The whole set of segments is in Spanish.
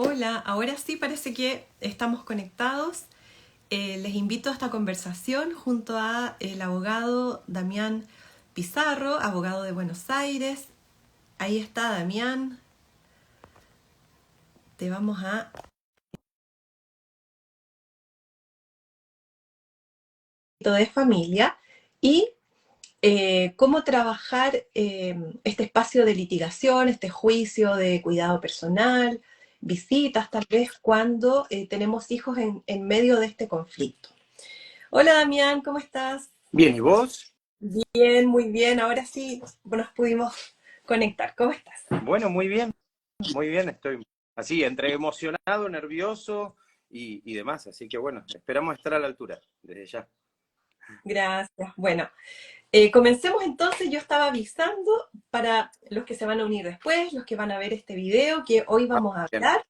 Hola, ahora sí parece que estamos conectados. Les invito a esta conversación junto a el abogado Damián Pizarro, abogado de Buenos Aires. Ahí está Damián. Te vamos a de familia y cómo trabajar este espacio de litigación, este juicio de cuidado personal, visitas tal vez cuando tenemos hijos en medio de este conflicto. Hola Damián, ¿cómo estás? Bien, ¿y vos? Bien, muy bien. Ahora sí nos pudimos conectar. ¿Cómo estás? Bueno, muy bien, estoy así, entre emocionado, nervioso y demás, así que bueno, esperamos estar a la altura desde ya. Gracias. Bueno, comencemos entonces. Yo estaba avisando para los que se van a unir después, los que van a ver este video, que hoy Ah, vamos a bien, hablar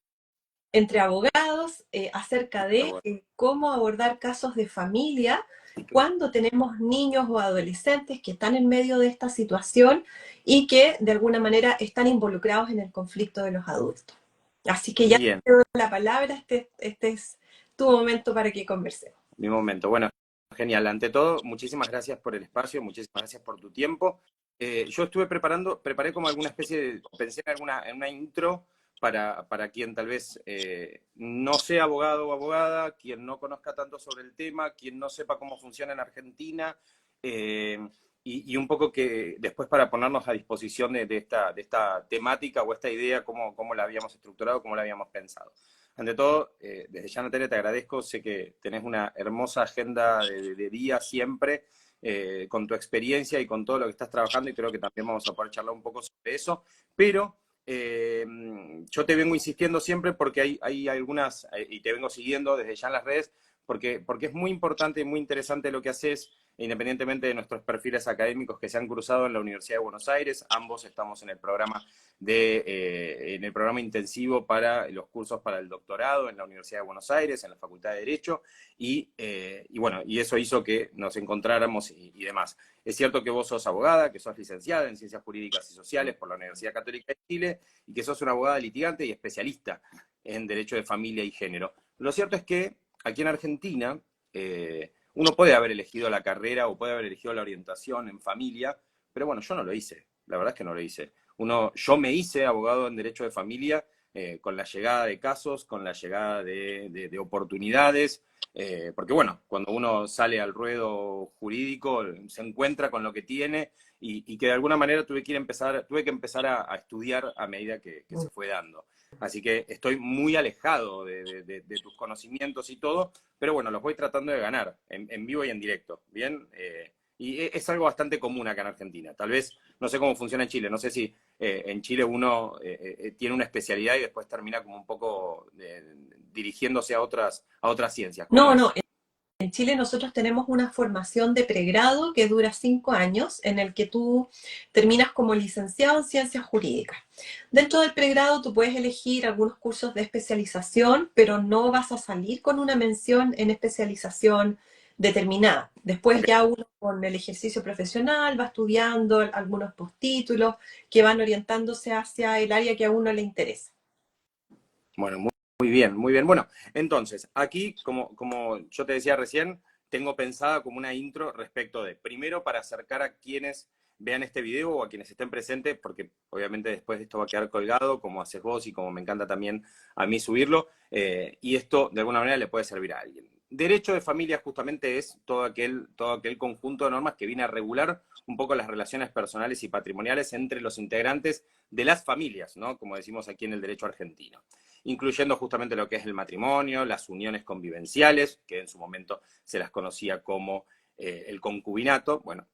entre abogados acerca está de bueno. cómo abordar casos de familia cuando tenemos niños o adolescentes que están en medio de esta situación y que de alguna manera están involucrados en el conflicto de los adultos. Así que ya Bien, te doy la palabra, este es tu momento para que conversemos. mi momento. Bueno, genial. Ante todo, muchísimas gracias por el espacio, muchísimas gracias por tu tiempo. Yo estuve preparé como alguna especie de, pensé en una intro para quien tal vez no sea abogado o abogada, quien no conozca tanto sobre el tema, quien no sepa cómo funciona en Argentina, eh, y un poco que después para ponernos a disposición de esta temática o esta idea, cómo la habíamos estructurado, cómo la habíamos pensado. Ante todo, desde ya Natalia te agradezco, sé que tenés una hermosa agenda de día siempre, con tu experiencia y con todo lo que estás trabajando y creo que también vamos a poder charlar un poco sobre eso, pero eh, yo te vengo insistiendo siempre porque hay algunas, y te vengo siguiendo desde ya en las redes, porque es muy importante y muy interesante lo que haces, independientemente de nuestros perfiles académicos que se han cruzado en la Universidad de Buenos Aires. Ambos estamos en el programa intensivo para los cursos para el doctorado en la Universidad de Buenos Aires, en la Facultad de Derecho, y bueno, y eso hizo que nos encontráramos y demás. Es cierto que vos sos abogada, que sos licenciada en Ciencias Jurídicas y Sociales por la Universidad Católica de Chile, y que sos una abogada litigante y especialista en Derecho de Familia y Género. Lo cierto es que aquí en Argentina, uno puede haber elegido la carrera o puede haber elegido la orientación en familia, pero bueno, yo no lo hice, la verdad es que no lo hice. Yo me hice abogado en Derecho de Familia con la llegada de casos, con la llegada de oportunidades, porque bueno, cuando uno sale al ruedo jurídico se encuentra con lo que tiene y que de alguna manera tuve que empezar a estudiar a medida que se fue dando. Así que estoy muy alejado de tus conocimientos y todo, pero bueno, los voy tratando de ganar en vivo y en directo, ¿bien? Y es algo bastante común acá en Argentina. Tal vez, no sé cómo funciona en Chile, no sé si en Chile uno tiene una especialidad y después termina como un poco dirigiéndose a otras ciencias. ¿Cómo No, no, es? en Chile nosotros tenemos una formación de pregrado que dura 5 años, en el que tú terminas como licenciado en ciencias jurídicas. Dentro del pregrado tú puedes elegir algunos cursos de especialización, pero no vas a salir con una mención en especialización determinada. Después Ok. ya uno con el ejercicio profesional va estudiando algunos postítulos que van orientándose hacia el área que a uno le interesa. Bueno, muy bien, muy bien. Bueno, entonces, aquí, como yo te decía recién, tengo pensada como una intro respecto de, primero, para acercar a quienes vean este video o a quienes estén presentes, porque obviamente después esto va a quedar colgado, como haces vos y como me encanta también a mí subirlo, y esto de alguna manera le puede servir a alguien. Derecho de familia justamente es todo aquel conjunto de normas que viene a regular un poco las relaciones personales y patrimoniales entre los integrantes de las familias, ¿no? Como decimos aquí en el derecho argentino, incluyendo justamente lo que es el matrimonio, las uniones convivenciales, que en su momento se las conocía como el concubinato. Bueno,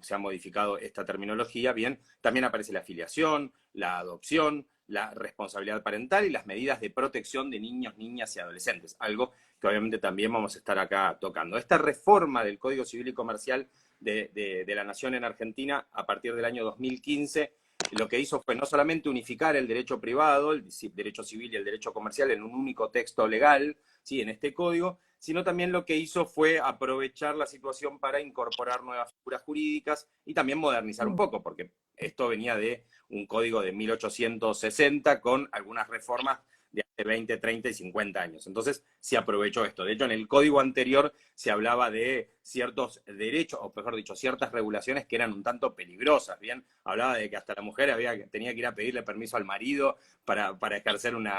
se ha modificado esta terminología, bien, también aparece la filiación, la adopción, la responsabilidad parental y las medidas de protección de niños, niñas y adolescentes, algo que obviamente también vamos a estar acá tocando. Esta reforma del Código Civil y Comercial de la Nación en Argentina a partir del año 2015 lo que hizo fue no solamente unificar el derecho privado, el derecho civil y el derecho comercial en un único texto legal, ¿sí? En este código, sino también lo que hizo fue aprovechar la situación para incorporar nuevas figuras jurídicas y también modernizar un poco, porque esto venía de un código de 1860 con algunas reformas de hace de 20, 30 y 50 años. Entonces se aprovechó esto. De hecho, en el código anterior se hablaba de ciertos derechos, o mejor dicho, ciertas regulaciones que eran un tanto peligrosas, ¿bien? Hablaba de que hasta la mujer tenía que ir a pedirle permiso al marido para ejercer un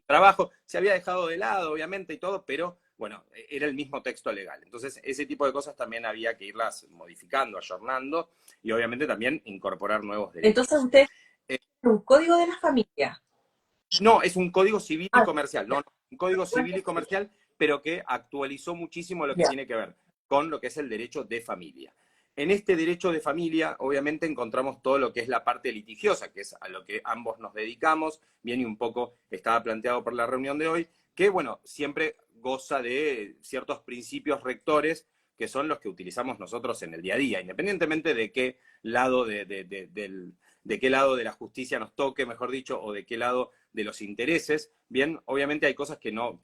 trabajo. Se había dejado de lado, obviamente, y todo, pero bueno, era el mismo texto legal. Entonces, ese tipo de cosas también había que irlas modificando, ayornando, y obviamente también incorporar nuevos Entonces derechos. ustedes tienen un código de la familia. No, es un código civil y Ah, comercial, no, un código civil y comercial, pero que actualizó muchísimo lo que ya. tiene que ver con lo que es el derecho de familia. En este derecho de familia, obviamente, encontramos todo lo que es la parte litigiosa, que es a lo que ambos nos dedicamos, bien y un poco estaba planteado por la reunión de hoy, que, bueno, siempre goza de ciertos principios rectores que son los que utilizamos nosotros en el día a día, independientemente de qué lado de qué lado de la justicia nos toque, mejor dicho, o de qué lado de los intereses. Bien, obviamente hay cosas que no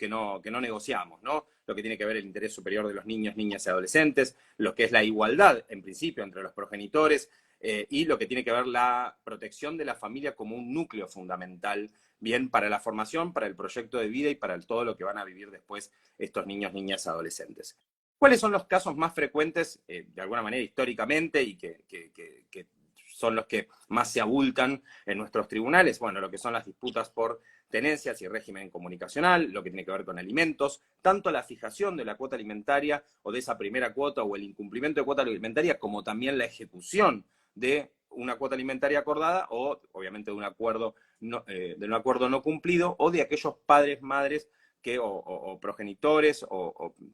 negociamos, ¿no? Lo que tiene que ver el interés superior de los niños, niñas y adolescentes, lo que es la igualdad, en principio, entre los progenitores, y lo que tiene que ver la protección de la familia como un núcleo fundamental, bien, para la formación, para el proyecto de vida y para todo lo que van a vivir después estos niños, niñas, adolescentes. ¿Cuáles son los casos más frecuentes, de alguna manera históricamente, y que son los que más se abultan en nuestros tribunales? Bueno, lo que son las disputas por tenencias y régimen comunicacional, lo que tiene que ver con alimentos, tanto la fijación de la cuota alimentaria o de esa primera cuota o el incumplimiento de cuota alimentaria, como también la ejecución de una cuota alimentaria acordada o, obviamente, de un acuerdo no cumplido, o de aquellos padres, madres o progenitores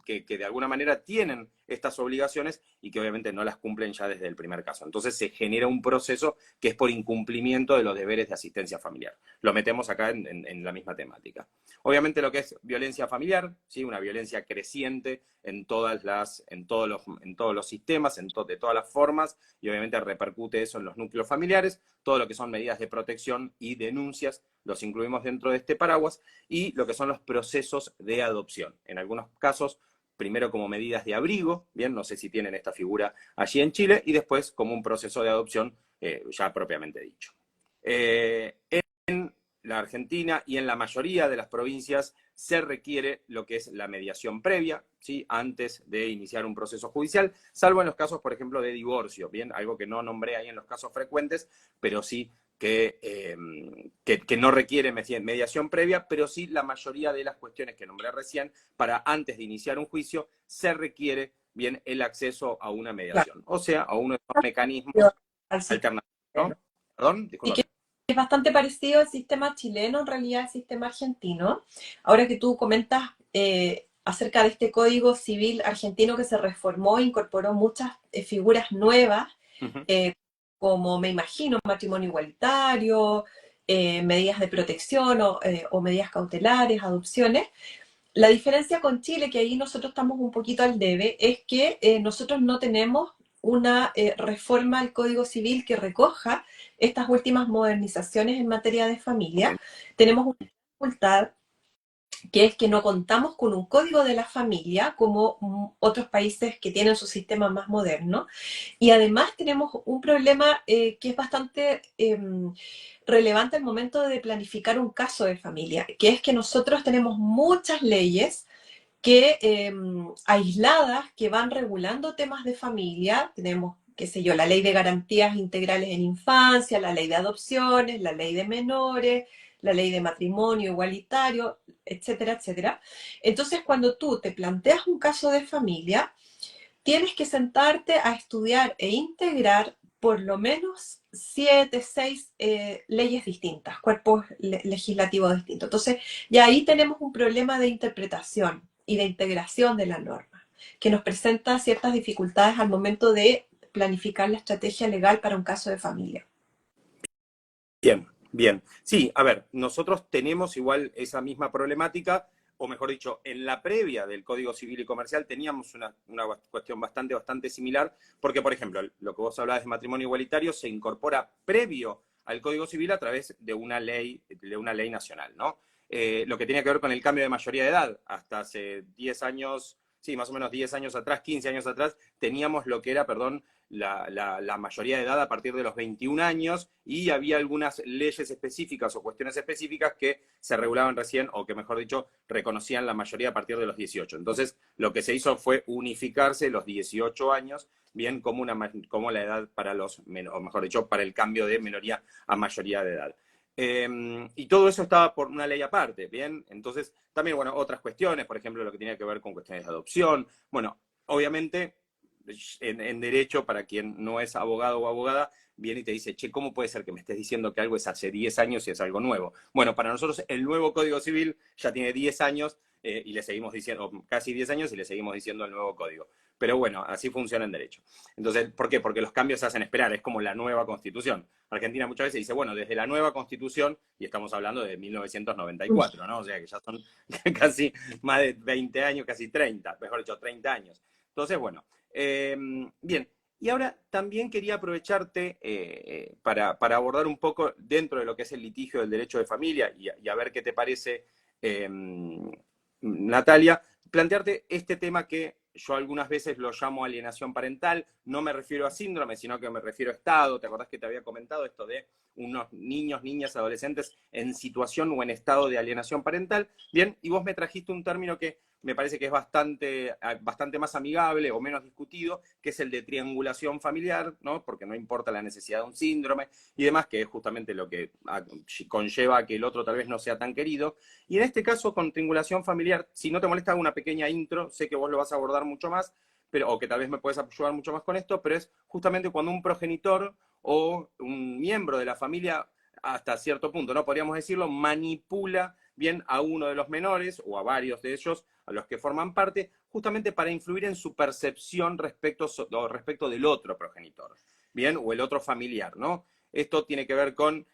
que de alguna manera tienen estas obligaciones y que obviamente no las cumplen ya desde el primer caso. Entonces se genera un proceso que es por incumplimiento de los deberes de asistencia familiar. Lo metemos acá en la misma temática. Obviamente lo que es violencia familiar, ¿sí? Una violencia creciente en todos los sistemas, de todas las formas, y obviamente repercute eso en los núcleos familiares. Todo lo que son medidas de protección y denuncias los incluimos dentro de este paraguas, y lo que son los procesos de adopción. En algunos casos, primero como medidas de abrigo, bien, no sé si tienen esta figura allí en Chile, y después como un proceso de adopción ya propiamente dicho. En la Argentina y en la mayoría de las provincias se requiere lo que es la mediación previa, ¿sí? Antes de iniciar un proceso judicial, salvo en los casos, por ejemplo, de divorcio, bien, algo que no nombré ahí en los casos frecuentes, pero sí que no requiere mediación previa, pero sí la mayoría de las cuestiones que nombré recién, para antes de iniciar un juicio, se requiere bien el acceso a una Claro. mediación, o sea, a uno de los mecanismos Al sistema alternativos, chileno. ¿no? Perdón, Y que discúlpame. es bastante parecido al sistema chileno, en realidad, al sistema argentino. Ahora que tú comentas acerca de este Código Civil argentino que se reformó, incorporó muchas figuras nuevas, Uh -huh. eh, como me imagino, matrimonio igualitario, medidas de protección o medidas cautelares, adopciones. La diferencia con Chile, que ahí nosotros estamos un poquito al debe, es que nosotros no tenemos una reforma al Código Civil que recoja estas últimas modernizaciones en materia de familia. Tenemos una dificultad que es que no contamos con un código de la familia como otros países que tienen su sistema más moderno. Y además tenemos un problema que es bastante relevante al momento de planificar un caso de familia, que es que nosotros tenemos muchas leyes que aisladas que van regulando temas de familia. Tenemos, qué sé yo, la ley de garantías integrales en infancia, la ley de adopciones, la ley de menores, la ley de matrimonio igualitario, etcétera, etcétera. Entonces, cuando tú te planteas un caso de familia, tienes que sentarte a estudiar e integrar por lo menos 7, 6 leyes distintas, cuerpos legislativos distintos. Entonces, ya ahí tenemos un problema de interpretación y de integración de la norma, que nos presenta ciertas dificultades al momento de planificar la estrategia legal para un caso de familia. Bien, bien. Sí, a ver, nosotros tenemos igual esa misma problemática, o mejor dicho, en la previa del Código Civil y Comercial teníamos una cuestión bastante similar, porque, por ejemplo, lo que vos hablabas de matrimonio igualitario se incorpora previo al Código Civil a través de una ley nacional, ¿no? Lo que tiene que ver con el cambio de mayoría de edad, hasta hace 10 años, sí, más o menos 10 años atrás, 15 años atrás, teníamos lo que era, perdón, la mayoría de edad a partir de los 21 años, y había algunas leyes específicas o cuestiones específicas que se regulaban recién, o que mejor dicho, reconocían la mayoría a partir de los 18. Entonces, lo que se hizo fue unificarse los 18 años, bien como la edad para los, o mejor dicho, para el cambio de minoría a mayoría de edad. Y todo eso estaba por una ley aparte, ¿bien? Entonces, también, bueno, otras cuestiones, por ejemplo, lo que tenía que ver con cuestiones de adopción. Bueno, obviamente, en derecho, para quien no es abogado o abogada, viene y te dice, che, ¿cómo puede ser que me estés diciendo que algo es hace 10 años y es algo nuevo? Bueno, para nosotros el nuevo Código Civil ya tiene 10 años y le seguimos diciendo, casi 10 años y le seguimos diciendo el nuevo código. Pero bueno, así funciona en derecho. Entonces, ¿por qué? Porque los cambios se hacen esperar, es como la nueva Constitución. Argentina muchas veces dice, bueno, desde la nueva Constitución, y estamos hablando de 1994, ¿no? O sea que ya son casi más de 20 años, casi 30, mejor dicho, 30 años. Entonces, bueno, bien. Y ahora también quería aprovecharte para abordar un poco dentro de lo que es el litigio del derecho de familia y a ver qué te parece, Natalia, plantearte este tema que yo algunas veces lo llamo alienación parental. No me refiero a síndrome, sino que me refiero a estado. ¿Te acordás que te había comentado esto de unos niños, niñas, adolescentes en situación o en estado de alienación parental? Bien, y vos me trajiste un término que me parece que es bastante más amigable o menos discutido, que es el de triangulación familiar, ¿no? Porque no importa la necesidad de un síndrome y demás, que es justamente lo que conlleva a que el otro tal vez no sea tan querido. Y en este caso, con triangulación familiar, si no te molesta una pequeña intro, sé que vos lo vas a abordar mucho más, pero, o que tal vez me puedes ayudar mucho más con esto, pero es justamente cuando un progenitor o un miembro de la familia, hasta cierto punto, ¿no? Podríamos decirlo, manipula bien a uno de los menores o a varios de ellos, a los que forman parte, justamente para influir en su percepción respecto del otro progenitor, bien, o el otro familiar, ¿no? Esto tiene que ver con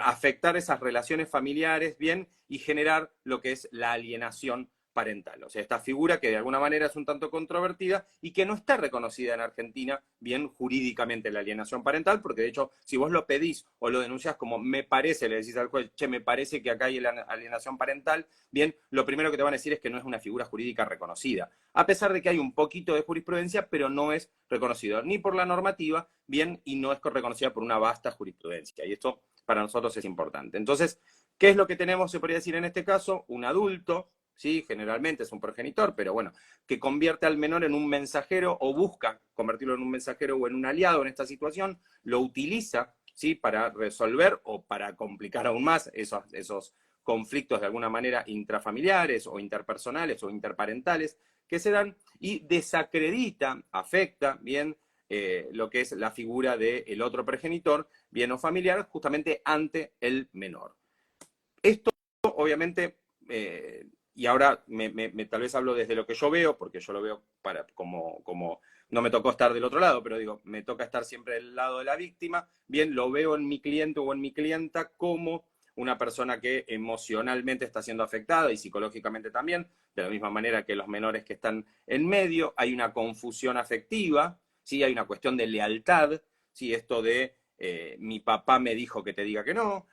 afectar esas relaciones familiares, bien, y generar lo que es la alienación parental. O sea, esta figura que de alguna manera es un tanto controvertida y que no está reconocida en Argentina bien jurídicamente, la alienación parental, porque de hecho, si vos lo pedís o lo denunciás como me parece, le decís al juez, che, me parece que acá hay alienación parental, bien, lo primero que te van a decir es que no es una figura jurídica reconocida, a pesar de que hay un poquito de jurisprudencia, pero no es reconocido ni por la normativa, bien, y no es reconocida por una vasta jurisprudencia. Y esto para nosotros es importante. Entonces, ¿qué es lo que tenemos, se podría decir en este caso? Un adulto, ¿sí? Generalmente es un progenitor, pero bueno, que convierte al menor en un mensajero o busca convertirlo en un mensajero o en un aliado en esta situación, lo utiliza, ¿sí? Para resolver o para complicar aún más esos conflictos de alguna manera intrafamiliares o interpersonales o interparentales que se dan, y desacredita, afecta, bien, lo que es la figura del otro progenitor, bien o familiar, justamente ante el menor. Esto, obviamente, y ahora tal vez hablo desde lo que yo veo, porque yo lo veo como no me tocó estar del otro lado, pero digo, me toca estar siempre del lado de la víctima, bien, lo veo en mi cliente o en mi clienta como una persona que emocionalmente está siendo afectada y psicológicamente también, de la misma manera que los menores que están en medio. Hay una confusión afectiva, ¿sí? Hay una cuestión de lealtad, ¿sí? Esto de mi papá me dijo que te diga que no,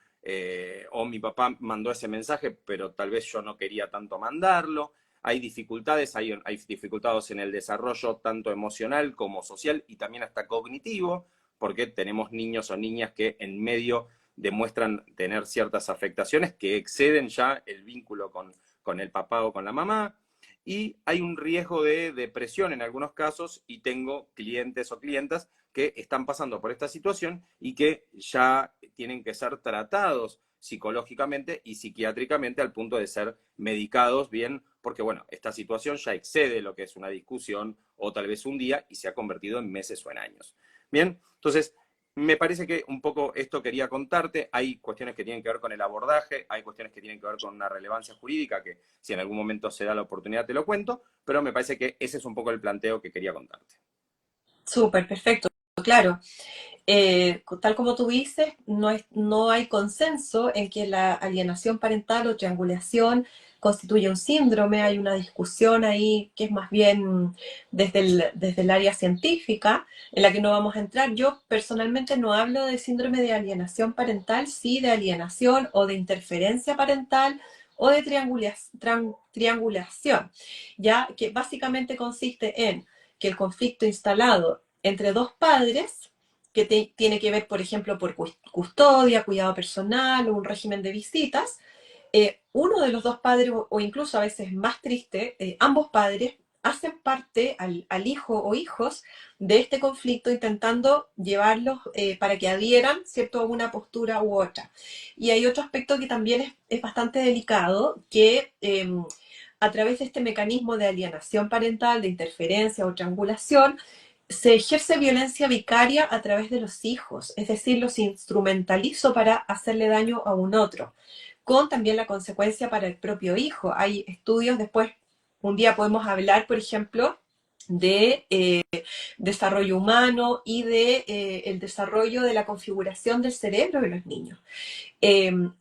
o mi papá mandó ese mensaje, pero tal vez yo no quería tanto mandarlo. Hay dificultades, hay dificultades en el desarrollo tanto emocional como social y también hasta cognitivo, porque tenemos niños o niñas que en medio demuestran tener ciertas afectaciones que exceden ya el vínculo con el papá o con la mamá. Y hay un riesgo de depresión en algunos casos, y tengo clientes o clientas que están pasando por esta situación y que ya tienen que ser tratados psicológicamente y psiquiátricamente al punto de ser medicados bien, porque bueno, esta situación ya excede lo que es una discusión o tal vez un día y se ha convertido en meses o en años. Bien, entonces me parece que un poco esto quería contarte. Hay cuestiones que tienen que ver con el abordaje, hay cuestiones que tienen que ver con una relevancia jurídica que si en algún momento se da la oportunidad te lo cuento, pero me parece que ese es un poco el planteo que quería contarte. Súper, perfecto, claro. Tal como tú dices, no hay consenso en que la alienación parental o triangulación constituye un síndrome. Hay una discusión ahí que es más bien desde el área científica, en la que no vamos a entrar. Yo personalmente no hablo de síndrome de alienación parental, sí de alienación o de interferencia parental o de triangulación, ya que básicamente consiste en que el conflicto instalado entre dos padres, que tiene que ver, por ejemplo, por custodia, cuidado personal o un régimen de visitas. Uno de los dos padres, o incluso a veces más triste, ambos padres hacen parte al hijo o hijos de este conflicto, intentando llevarlos para que adhieran, ¿cierto?, a una postura u otra. Y hay otro aspecto que también es bastante delicado, que a través de este mecanismo de alienación parental, de interferencia o triangulación, se ejerce violencia vicaria a través de los hijos, es decir, los instrumentalizo para hacerle daño a un otro, con también la consecuencia para el propio hijo. Hay estudios, después un día podemos hablar, por ejemplo, de desarrollo humano y de el desarrollo de la configuración del cerebro de los niños.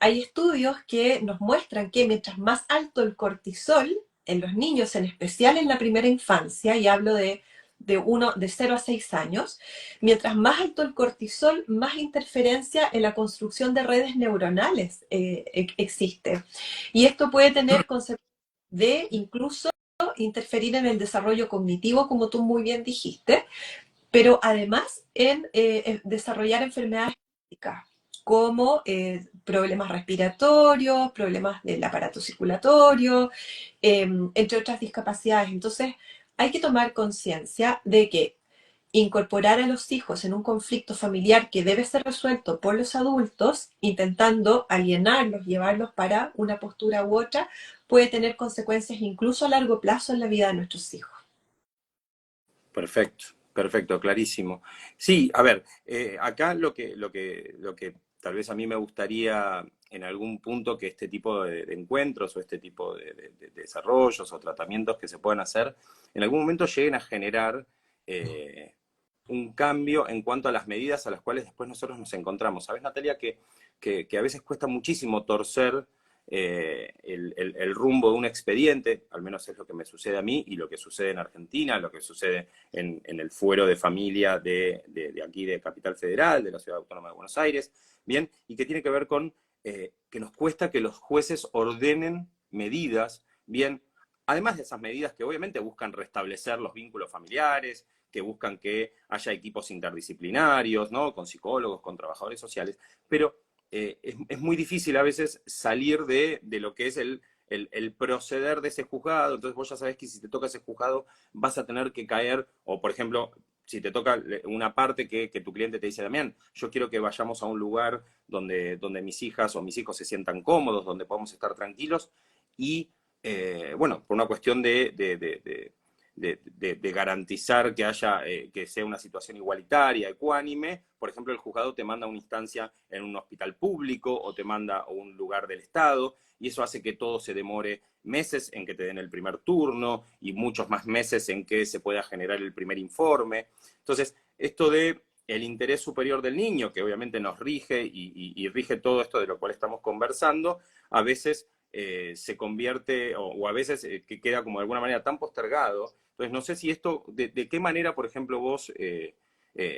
Hay estudios que nos muestran que mientras más alto el cortisol en los niños, en especial en la primera infancia, y hablo de 0 a 6 años, mientras más alto el cortisol, más interferencia en la construcción de redes neuronales existe. Y esto puede tener consecuencias de incluso interferir en el desarrollo cognitivo, como tú muy bien dijiste, pero además en desarrollar enfermedades físicas como problemas respiratorios, problemas del aparato circulatorio, entre otras discapacidades. Entonces, hay que tomar conciencia de que incorporar a los hijos en un conflicto familiar que debe ser resuelto por los adultos, intentando alienarlos, llevarlos para una postura u otra, puede tener consecuencias incluso a largo plazo en la vida de nuestros hijos. Perfecto, perfecto, clarísimo. Sí, a ver, acá lo que tal vez a mí me gustaría en algún punto que este tipo de encuentros o este tipo de desarrollos o tratamientos que se puedan hacer, en algún momento lleguen a generar un cambio en cuanto a las medidas a las cuales después nosotros nos encontramos. ¿Sabes, Natalia, que a veces cuesta muchísimo torcer el rumbo de un expediente? Al menos es lo que me sucede a mí y lo que sucede en Argentina, lo que sucede en el fuero de familia de aquí de Capital Federal, de la Ciudad Autónoma de Buenos Aires, ¿bien? Y que tiene que ver con que nos cuesta que los jueces ordenen medidas, ¿bien? Además de esas medidas que obviamente buscan restablecer los vínculos familiares, que buscan que haya equipos interdisciplinarios, ¿no?, con psicólogos, con trabajadores sociales, pero es muy difícil a veces salir de lo que es el proceder de ese juzgado. Entonces vos ya sabés que si te toca ese juzgado vas a tener que caer, o por ejemplo, si te toca una parte que tu cliente te dice, Damián, yo quiero que vayamos a un lugar donde mis hijas o mis hijos se sientan cómodos, donde podamos estar tranquilos, y bueno, por una cuestión de garantizar que haya, que sea una situación igualitaria, ecuánime. Por ejemplo, el juzgado te manda a una instancia en un hospital público o te manda a un lugar del Estado, y eso hace que todo se demore meses en que te den el primer turno y muchos más meses en que se pueda generar el primer informe. Entonces, esto de el interés superior del niño, que obviamente nos rige y rige todo esto de lo cual estamos conversando, a veces se convierte, o a veces que queda como de alguna manera tan postergado. Entonces, no sé si esto, de qué manera, por ejemplo, vos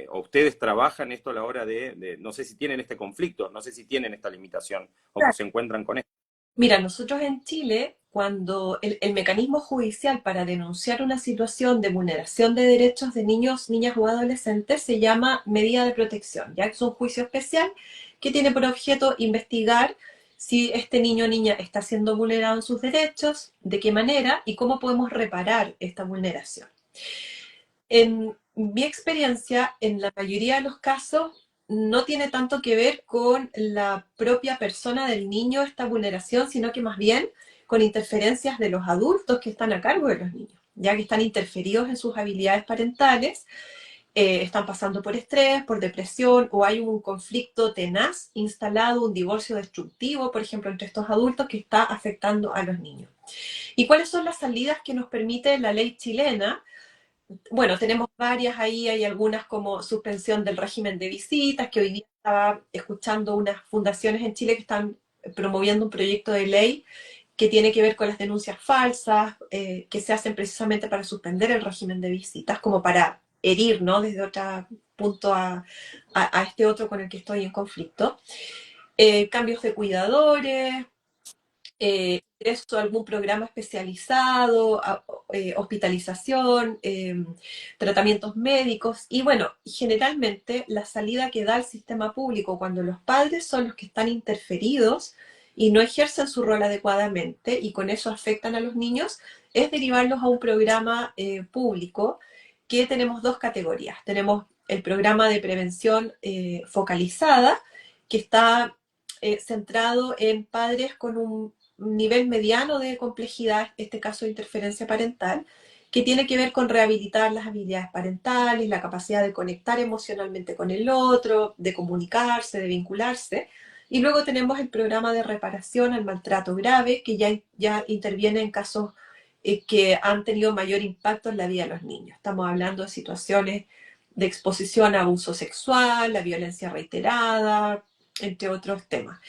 o ustedes trabajan esto a la hora no sé si tienen este conflicto, no sé si tienen esta limitación o se encuentran con esto. Mira, nosotros en Chile, cuando el mecanismo judicial para denunciar una situación de vulneración de derechos de niños, niñas o adolescentes se llama medida de protección, ya que es un juicio especial que tiene por objeto investigar si este niño o niña está siendo vulnerado en sus derechos, de qué manera y cómo podemos reparar esta vulneración. En mi experiencia, en la mayoría de los casos, no tiene tanto que ver con la propia persona del niño esta vulneración, sino que más bien con interferencias de los adultos que están a cargo de los niños, ya que están interferidos en sus habilidades parentales, están pasando por estrés, por depresión, o hay un conflicto tenaz instalado, un divorcio destructivo, por ejemplo, entre estos adultos que está afectando a los niños. ¿Y cuáles son las salidas que nos permite la ley chilena? Bueno, tenemos varias ahí, hay algunas como suspensión del régimen de visitas, que hoy día estaba escuchando unas fundaciones en Chile que están promoviendo un proyecto de ley que tiene que ver con las denuncias falsas, que se hacen precisamente para suspender el régimen de visitas, como para herir, ¿no?, desde otro punto a este otro con el que estoy en conflicto. Cambios de cuidadores, ingreso a algún programa especializado, hospitalización, tratamientos médicos. Y bueno, generalmente la salida que da el sistema público cuando los padres son los que están interferidos y no ejercen su rol adecuadamente y con eso afectan a los niños, es derivarlos a un programa público que tenemos dos categorías. Tenemos el programa de prevención focalizada, que está centrado en padres con un nivel mediano de complejidad, este caso de interferencia parental, que tiene que ver con rehabilitar las habilidades parentales, la capacidad de conectar emocionalmente con el otro, de comunicarse, de vincularse. Y luego tenemos el programa de reparación al maltrato grave, que ya interviene en casos que han tenido mayor impacto en la vida de los niños. Estamos hablando de situaciones de exposición a abuso sexual, la violencia reiterada, entre otros temas.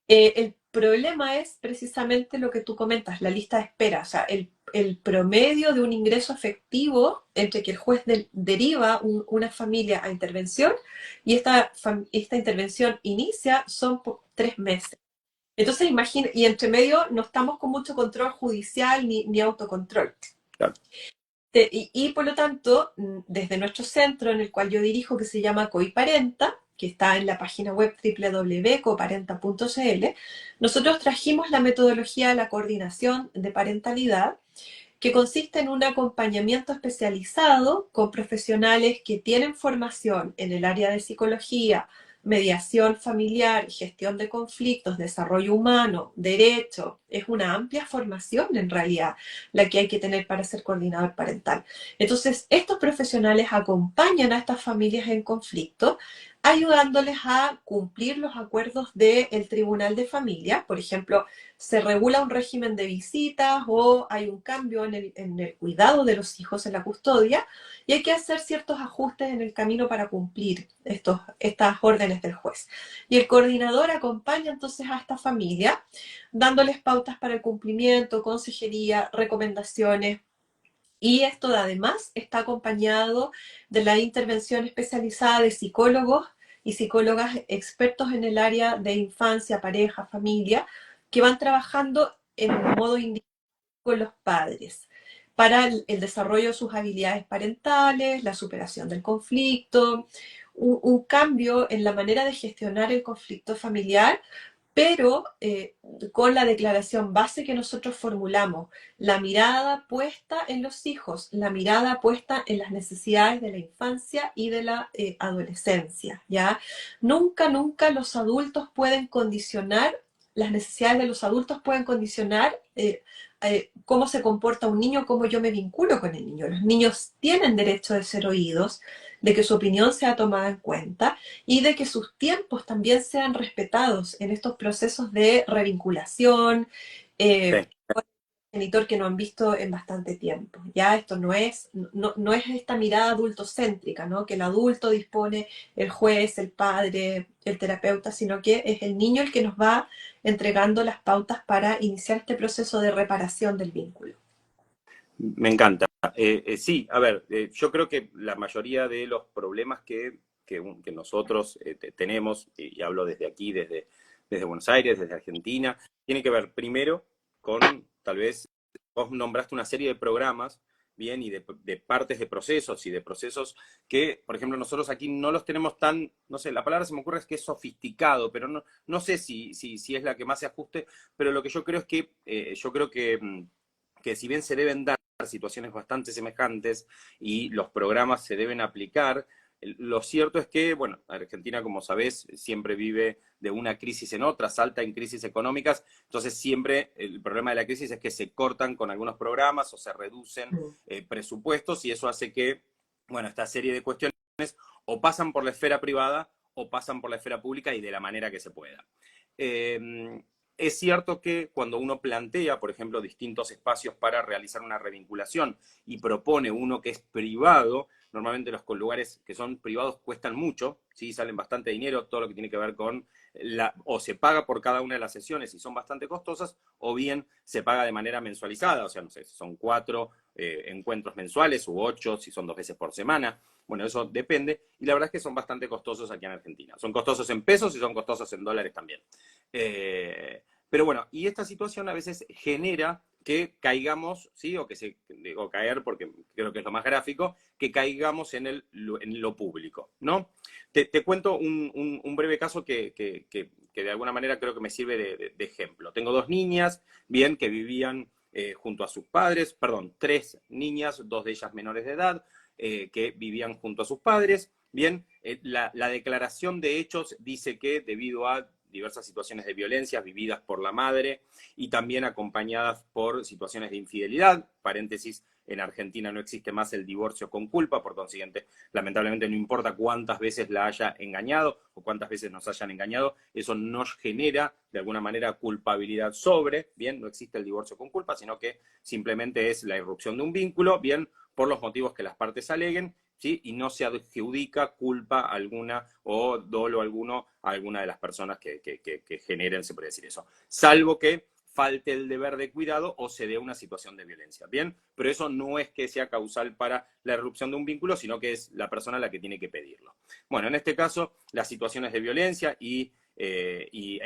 El problema es precisamente lo que tú comentas, la lista de espera, o sea, el promedio de un ingreso efectivo entre que el juez deriva una familia a intervención y esta intervención inicia son por 3 meses. Entonces, imagina, y entre medio no estamos con mucho control judicial ni autocontrol. Claro. Y por lo tanto, desde nuestro centro en el cual yo dirijo, que se llama Coiparenta, que está en la página web www.coparenta.cl, nosotros trajimos la metodología de la coordinación de parentalidad, que consiste en un acompañamiento especializado con profesionales que tienen formación en el área de psicología, mediación familiar, gestión de conflictos, desarrollo humano, derecho. Es una amplia formación en realidad la que hay que tener para ser coordinador parental. Entonces, estos profesionales acompañan a estas familias en conflicto, ayudándoles a cumplir los acuerdos del Tribunal de Familia. Por ejemplo, se regula un régimen de visitas o hay un cambio en el cuidado de los hijos en la custodia y hay que hacer ciertos ajustes en el camino para cumplir estas órdenes del juez. Y el coordinador acompaña entonces a esta familia dándoles pautas para el cumplimiento, consejería, recomendaciones. Y esto además está acompañado de la intervención especializada de psicólogos y psicólogas expertos en el área de infancia, pareja, familia, que van trabajando en modo individual con los padres para el desarrollo de sus habilidades parentales, la superación del conflicto, un cambio en la manera de gestionar el conflicto familiar, pero con la declaración base que nosotros formulamos, la mirada puesta en los hijos, la mirada puesta en las necesidades de la infancia y de la adolescencia, ¿ya? Nunca, nunca los adultos pueden condicionar, las necesidades de los adultos pueden condicionar cómo se comporta un niño, cómo yo me vinculo con el niño. Los niños tienen derecho de ser oídos, de que su opinión sea tomada en cuenta y de que sus tiempos también sean respetados en estos procesos de revinculación, Sí. con el genitor que no han visto en bastante tiempo. Ya esto no es esta mirada adultocéntrica, ¿no? Que el adulto dispone, el juez, el padre, el terapeuta, sino que es el niño el que nos va entregando las pautas para iniciar este proceso de reparación del vínculo. Me encanta. Sí, a ver, yo creo que la mayoría de los problemas que nosotros tenemos, y hablo desde aquí, desde Buenos Aires, desde Argentina, tiene que ver primero con, tal vez, vos nombraste una serie de programas, bien, y de partes de procesos y de procesos que, por ejemplo, nosotros aquí no los tenemos tan, no sé, la palabra se me ocurre es que es sofisticado, pero no sé si es la que más se ajuste, pero lo que yo creo es que, que si bien se deben dar situaciones bastante semejantes y los programas se deben aplicar, lo cierto es que, bueno, Argentina, como sabés, siempre vive de una crisis en otra, salta en crisis económicas, entonces siempre el problema de la crisis es que se cortan con algunos programas o se reducen presupuestos y eso hace que, bueno, esta serie de cuestiones o pasan por la esfera privada o pasan por la esfera pública y de la manera que se pueda. Es cierto que cuando uno plantea, por ejemplo, distintos espacios para realizar una revinculación y propone uno que es privado, normalmente los lugares que son privados cuestan mucho, ¿sí? Salen bastante dinero, todo lo que tiene que ver con o se paga por cada una de las sesiones y son bastante costosas, o bien se paga de manera mensualizada, o sea, no sé, si son 4 encuentros mensuales u 8, si son 2 veces por semana. Bueno, eso depende, y la verdad es que son bastante costosos aquí en Argentina. Son costosos en pesos y son costosos en dólares también. Pero bueno, y esta situación a veces genera que caigamos, ¿sí? O que se, digo caer porque creo que es lo más gráfico, que caigamos en lo público, ¿no? Te cuento un breve caso que de alguna manera creo que me sirve de ejemplo. Tengo dos niñas, bien, que vivían junto a sus padres, perdón, tres niñas, dos de ellas menores de edad, que vivían junto a sus padres. Bien, la declaración de hechos dice que debido a diversas situaciones de violencia vividas por la madre y también acompañadas por situaciones de infidelidad, paréntesis, en Argentina no existe más el divorcio con culpa, por consiguiente, lamentablemente no importa cuántas veces la haya engañado o cuántas veces nos hayan engañado, eso nos genera de alguna manera culpabilidad sobre, bien, no existe el divorcio con culpa, sino que simplemente es la irrupción de un vínculo, bien, por los motivos que las partes aleguen, ¿sí? Y no se adjudica culpa alguna o dolo alguno a alguna de las personas que generen, se puede decir eso, salvo que falte el deber de cuidado o se dé una situación de violencia, ¿bien? Pero eso no es que sea causal para la irrupción de un vínculo, sino que es la persona la que tiene que pedirlo. Bueno, en este caso, las situaciones de violencia e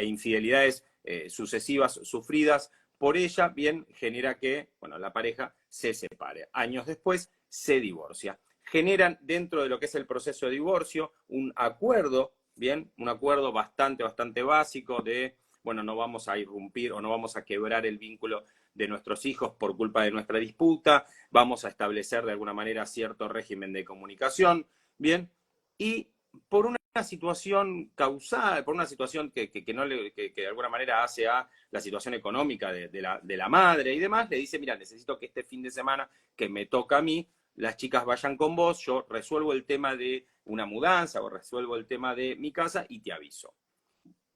infidelidades sucesivas sufridas por ella, bien, genera que, bueno, la pareja se separe. Años después, se divorcia. Generan dentro de lo que es el proceso de divorcio un acuerdo, bien, un acuerdo bastante básico de, bueno, no vamos a irrumpir o no vamos a quebrar el vínculo de nuestros hijos por culpa de nuestra disputa, vamos a establecer de alguna manera cierto régimen de comunicación, bien, y por una situación causal, por una situación que de alguna manera hace a la situación económica de la madre y demás, le dice, mira, necesito que este fin de semana que me toca a mí, las chicas vayan con vos, yo resuelvo el tema de una mudanza o resuelvo el tema de mi casa y te aviso.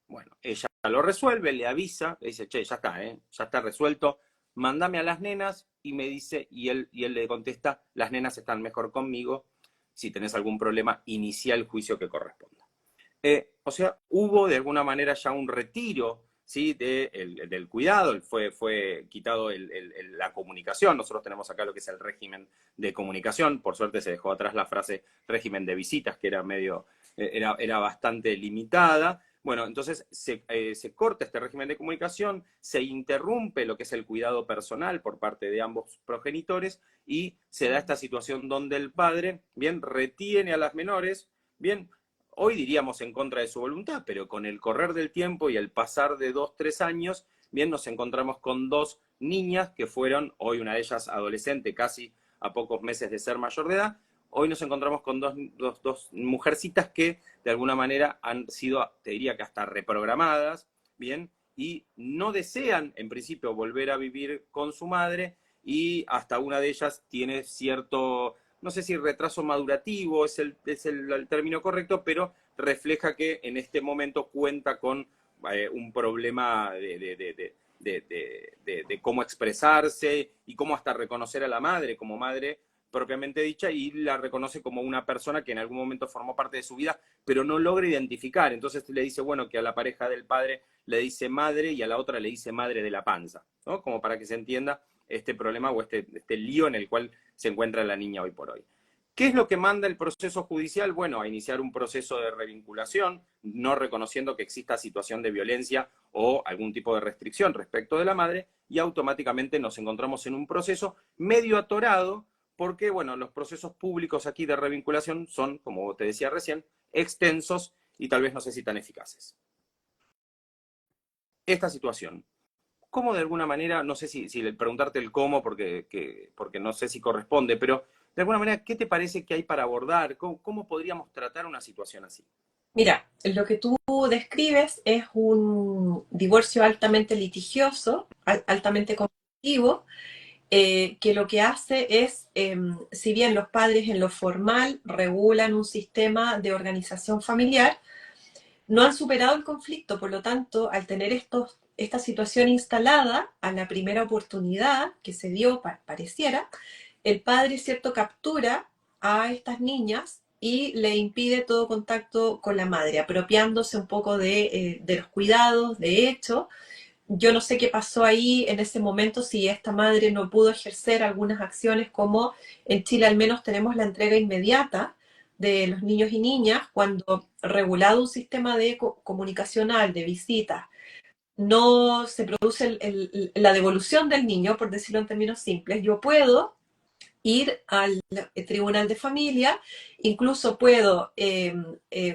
Bueno, ella lo resuelve, le avisa, le dice, che, ya está, ya está resuelto, mándame a las nenas, y me dice, y él le contesta, las nenas están mejor conmigo, si tenés algún problema, inicia el juicio que corresponda. O sea, hubo de alguna manera ya un retiro, ¿sí? Del cuidado, fue quitado la comunicación. Nosotros tenemos acá lo que es el régimen de comunicación. Por suerte se dejó atrás la frase régimen de visitas, que era bastante limitada. Bueno, entonces se corta este régimen de comunicación, se interrumpe lo que es el cuidado personal por parte de ambos progenitores y se da esta situación donde el padre, bien, retiene a las menores, bien, hoy diríamos en contra de su voluntad, pero con el correr del tiempo y el pasar de 2, 3 años, bien, nos encontramos con dos niñas que fueron, hoy una de ellas adolescente, casi a pocos meses de ser mayor de edad, hoy nos encontramos con dos mujercitas que de alguna manera han sido, te diría que hasta reprogramadas, bien, y no desean en principio volver a vivir con su madre y hasta una de ellas tiene cierto, no sé si retraso madurativo es el término correcto, pero refleja que en este momento cuenta con un problema de cómo expresarse y cómo hasta reconocer a la madre como madre propiamente dicha, y la reconoce como una persona que en algún momento formó parte de su vida, pero no logra identificar. Entonces le dice, bueno, que a la pareja del padre le dice madre y a la otra le dice madre de la panza, ¿no? Como para que se entienda este problema o este lío en el cual se encuentra la niña hoy por hoy. ¿Qué es lo que manda el proceso judicial? Bueno, a iniciar un proceso de revinculación, no reconociendo que exista situación de violencia o algún tipo de restricción respecto de la madre, y automáticamente nos encontramos en un proceso medio atorado, porque, bueno, los procesos públicos aquí de revinculación son, como te decía recién, extensos y tal vez no sé si tan eficaces. Esta situación, ¿cómo de alguna manera, no sé si preguntarte el cómo, porque no sé si corresponde, pero de alguna manera, ¿qué te parece que hay para abordar? ¿Cómo podríamos tratar una situación así? Mira, lo que tú describes es un divorcio altamente litigioso, altamente conflictivo, que lo que hace es, si bien los padres en lo formal regulan un sistema de organización familiar, no han superado el conflicto, por lo tanto, al tener esta situación instalada, a la primera oportunidad que se dio, pareciera, el padre, cierto, captura a estas niñas y le impide todo contacto con la madre, apropiándose un poco de los cuidados. De hecho, yo no sé qué pasó ahí en ese momento, si esta madre no pudo ejercer algunas acciones, como en Chile al menos tenemos la entrega inmediata de los niños y niñas, cuando regulado un sistema de comunicacional, de visitas, no se produce la devolución del niño, por decirlo en términos simples, yo puedo ir al tribunal de familia, incluso puedo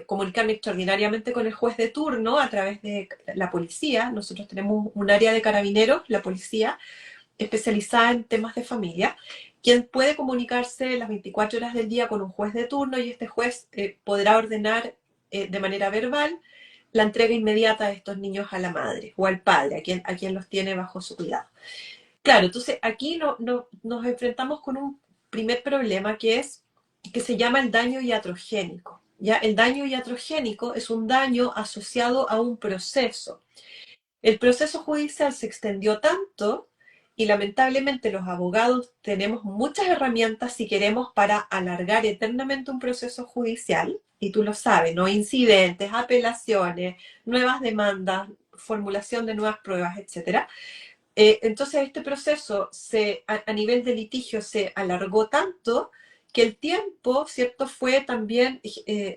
comunicarme extraordinariamente con el juez de turno a través de la policía. Nosotros tenemos un área de carabineros, la policía, especializada en temas de familia, quien puede comunicarse las 24 horas del día con un juez de turno y este juez podrá ordenar de manera verbal la entrega inmediata de estos niños a la madre o al padre, a quien los tiene bajo su cuidado. Claro, entonces aquí nos enfrentamos con un primer problema que se llama el daño iatrogénico. ¿Ya? El daño iatrogénico es un daño asociado a un proceso. El proceso judicial se extendió tanto y lamentablemente los abogados tenemos muchas herramientas si queremos para alargar eternamente un proceso judicial, y tú lo sabes, ¿no? Incidentes, apelaciones, nuevas demandas, formulación de nuevas pruebas, etcétera. Entonces este proceso a nivel de litigio se alargó tanto que el tiempo, ¿cierto?, fue también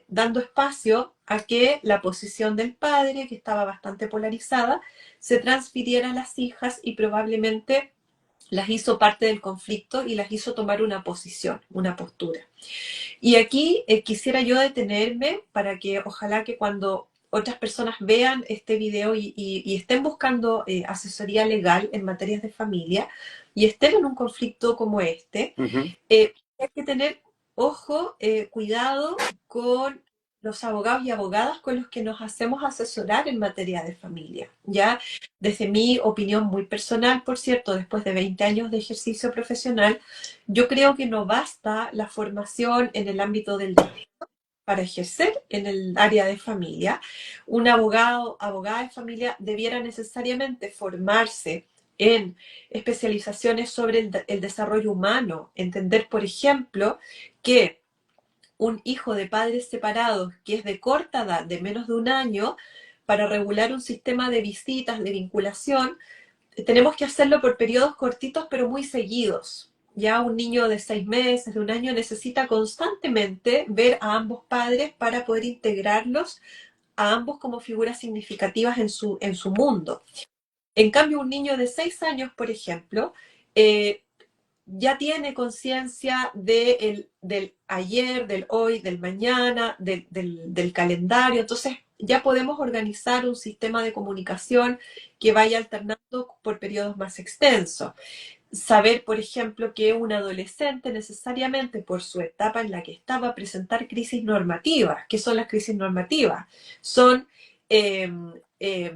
dando espacio a que la posición del padre, que estaba bastante polarizada, se transfiriera a las hijas y probablemente las hizo parte del conflicto y las hizo tomar una posición, una postura. Y aquí quisiera yo detenerme para que ojalá que cuando otras personas vean este video y estén buscando asesoría legal en materias de familia y estén en un conflicto como este, Ujú. hay que tener ojo, cuidado con los abogados y abogadas con los que nos hacemos asesorar en materia de familia. Ya, desde mi opinión muy personal, por cierto, después de 20 años de ejercicio profesional, yo creo que no basta la formación en el ámbito del derecho para ejercer en el área de familia. Un abogado, abogada de familia debiera necesariamente formarse en especializaciones sobre el desarrollo humano, entender, por ejemplo, que un hijo de padres separados que es de corta edad, de menos de un año, para regular un sistema de visitas, de vinculación, tenemos que hacerlo por periodos cortitos pero muy seguidos. Ya un niño de 6 meses, de un año, necesita constantemente ver a ambos padres para poder integrarlos a ambos como figuras significativas en su mundo. En cambio, un niño de 6 años, por ejemplo, eh, ya tiene conciencia del ayer, del hoy, del mañana, del calendario. Entonces ya podemos organizar un sistema de comunicación que vaya alternando por periodos más extensos. Saber, por ejemplo, que un adolescente necesariamente por su etapa en la que está va a presentar crisis normativas. ¿Qué son las crisis normativas? Son eh, eh,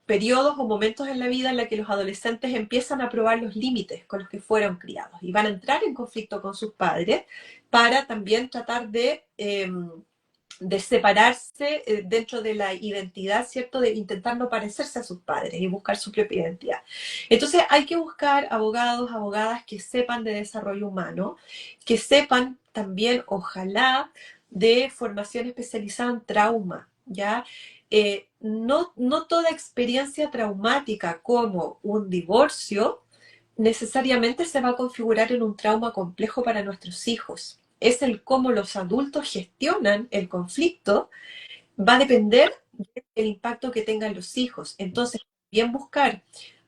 periodos o momentos en la vida en la que los adolescentes empiezan a probar los límites con los que fueron criados y van a entrar en conflicto con sus padres para también tratar de separarse dentro de la identidad, ¿cierto? De intentar no parecerse a sus padres y buscar su propia identidad. Entonces hay que buscar abogados, abogadas que sepan de desarrollo humano, que sepan también, ojalá, de formación especializada en trauma, ¿ya? No toda experiencia traumática como un divorcio necesariamente se va a configurar en un trauma complejo para nuestros hijos. Es el cómo los adultos gestionan el conflicto, va a depender del impacto que tengan los hijos. Entonces, bien buscar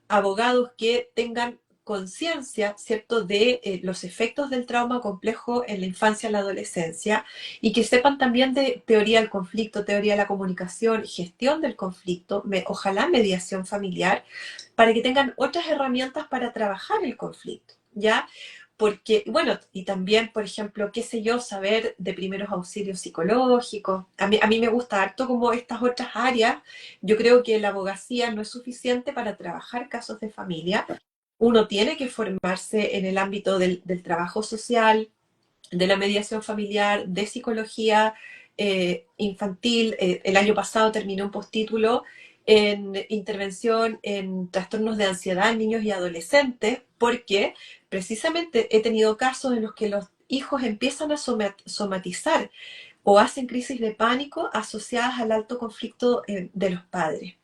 abogados que tengan conciencia, ¿cierto?, de los efectos del trauma complejo en la infancia y la adolescencia y que sepan también de teoría del conflicto, teoría de la comunicación, gestión del conflicto, ojalá mediación familiar, para que tengan otras herramientas para trabajar el conflicto, ¿ya? Porque, bueno, y también, por ejemplo, qué sé yo, saber de primeros auxilios psicológicos. A mí me gusta harto como estas otras áreas. Yo creo que la abogacía no es suficiente para trabajar casos de familia. Uno tiene que formarse en el ámbito del trabajo social, de la mediación familiar, de psicología infantil. El año pasado terminé un postítulo en intervención en trastornos de ansiedad en niños y adolescentes, porque precisamente he tenido casos en los que los hijos empiezan a somatizar o hacen crisis de pánico asociadas al alto conflicto de los padres.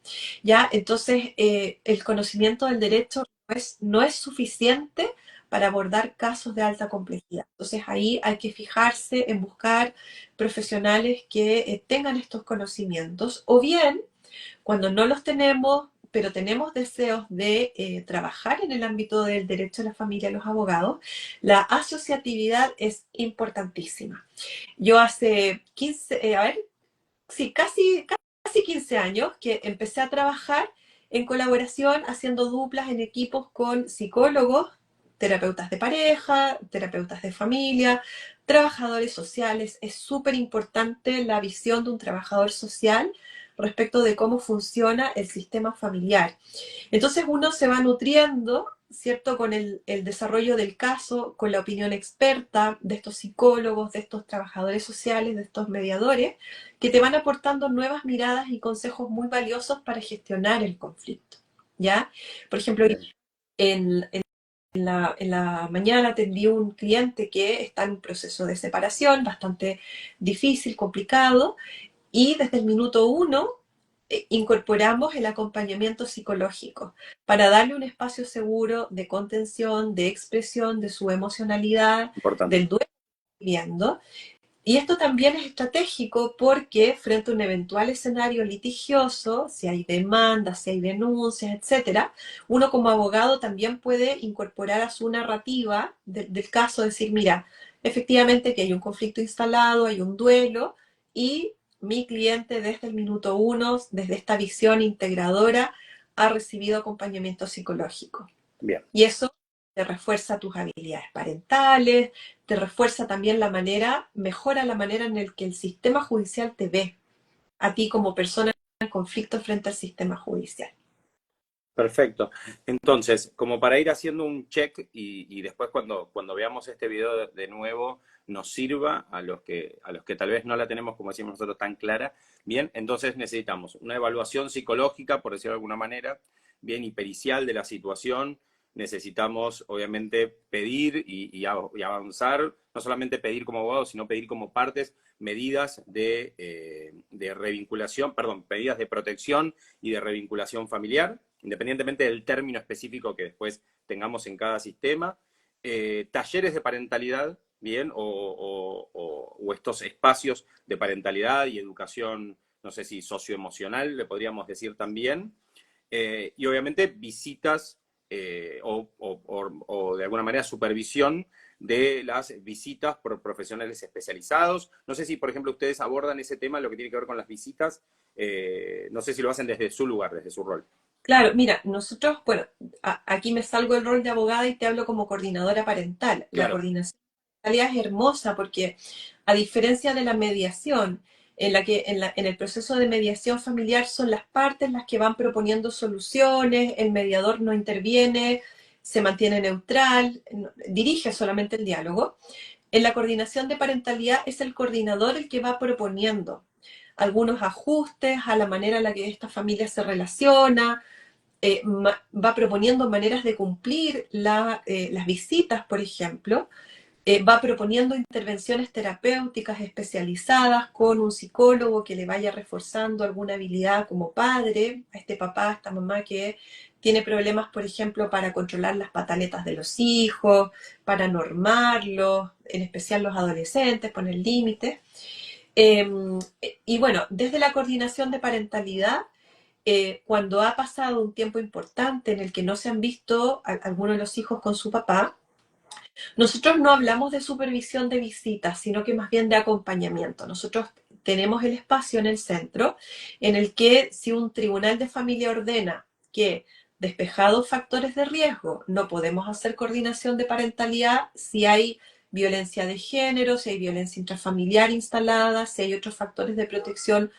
¿Ya? Entonces, el conocimiento del derecho no es suficiente para abordar casos de alta complejidad. Entonces, ahí hay que fijarse en buscar profesionales que tengan estos conocimientos, o bien, cuando no los tenemos, pero tenemos deseos de trabajar en el ámbito del derecho a la familia, los abogados, la asociatividad es importantísima. Yo hace 15, sí, casi 15 años que empecé a trabajar en colaboración, haciendo duplas en equipos con psicólogos, terapeutas de pareja, terapeutas de familia, trabajadores sociales. Es súper importante la visión de un trabajador social respecto de cómo funciona el sistema familiar. Entonces uno se va nutriendo, ¿cierto?, con el desarrollo del caso, con la opinión experta de estos psicólogos, de estos trabajadores sociales, de estos mediadores, que te van aportando nuevas miradas y consejos muy valiosos para gestionar el conflicto, ¿ya? Por ejemplo, en la mañana atendí a un cliente que está en un proceso de separación bastante difícil, complicado, y desde el minuto uno incorporamos el acompañamiento psicológico para darle un espacio seguro de contención, de expresión de su emocionalidad, Importante. del duelo que está viviendo. Y esto también es estratégico porque frente a un eventual escenario litigioso, si hay demandas, si hay denuncias, etcétera, uno como abogado también puede incorporar a su narrativa del caso, decir, mira, efectivamente que hay un conflicto instalado, hay un duelo, y mi cliente desde el minuto uno, desde esta visión integradora, ha recibido acompañamiento psicológico. Bien. Y eso te refuerza tus habilidades parentales, te refuerza también la manera, mejora la manera en la que el sistema judicial te ve, a ti como persona en conflicto frente al sistema judicial. Perfecto. Entonces, como para ir haciendo un check y después cuando veamos este video de nuevo nos sirva a los que tal vez no la tenemos, como decimos nosotros, tan clara, bien, entonces necesitamos una evaluación psicológica, por decirlo de alguna manera, bien, y pericial de la situación. Necesitamos, obviamente, pedir y avanzar, no solamente pedir como abogados, sino pedir como partes medidas de revinculación, perdón, medidas de protección y de revinculación familiar, independientemente del término específico que después tengamos en cada sistema, talleres de parentalidad, bien, o estos espacios de parentalidad y educación, no sé si socioemocional, le podríamos decir también, y obviamente visitas o de alguna manera supervisión de las visitas por profesionales especializados. No sé si, por ejemplo, ustedes abordan ese tema, lo que tiene que ver con las visitas, no sé si lo hacen desde su lugar, desde su rol. Claro, mira, nosotros, bueno, aquí me salgo del rol de abogada y te hablo como coordinadora parental. La Claro, coordinación parental es hermosa porque, a diferencia de la mediación, en la que en el proceso de mediación familiar son las partes las que van proponiendo soluciones, el mediador no interviene, se mantiene neutral, dirige solamente el diálogo. En la coordinación de parentalidad es el coordinador el que va proponiendo algunos ajustes a la manera en la que esta familia se relaciona, va proponiendo maneras de cumplir las visitas, por ejemplo, va proponiendo intervenciones terapéuticas especializadas con un psicólogo que le vaya reforzando alguna habilidad como padre, a este papá, a esta mamá que tiene problemas, por ejemplo, para controlar las pataletas de los hijos, para normarlos, en especial los adolescentes, poner límites. Eh, y bueno, desde la coordinación de parentalidad, cuando ha pasado un tiempo importante en el que no se han visto algunos de los hijos con su papá, nosotros no hablamos de supervisión de visitas, sino que más bien de acompañamiento. Nosotros tenemos el espacio en el centro en el que si un tribunal de familia ordena que, despejados factores de riesgo, no podemos hacer coordinación de parentalidad si hay violencia de género, si hay violencia intrafamiliar instalada, si hay otros factores de protección,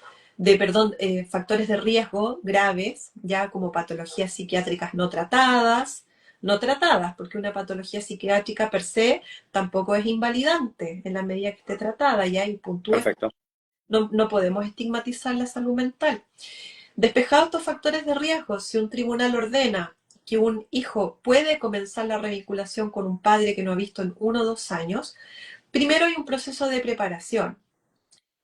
factores de riesgo graves, ya como patologías psiquiátricas no tratadas, porque una patología psiquiátrica per se tampoco es invalidante en la medida que esté tratada, ya hay puntúes, perfecto. no podemos estigmatizar la salud mental. Despejados estos factores de riesgo, si un tribunal ordena que un hijo puede comenzar la revinculación con un padre que no ha visto en 1 o 2 años, primero hay un proceso de preparación.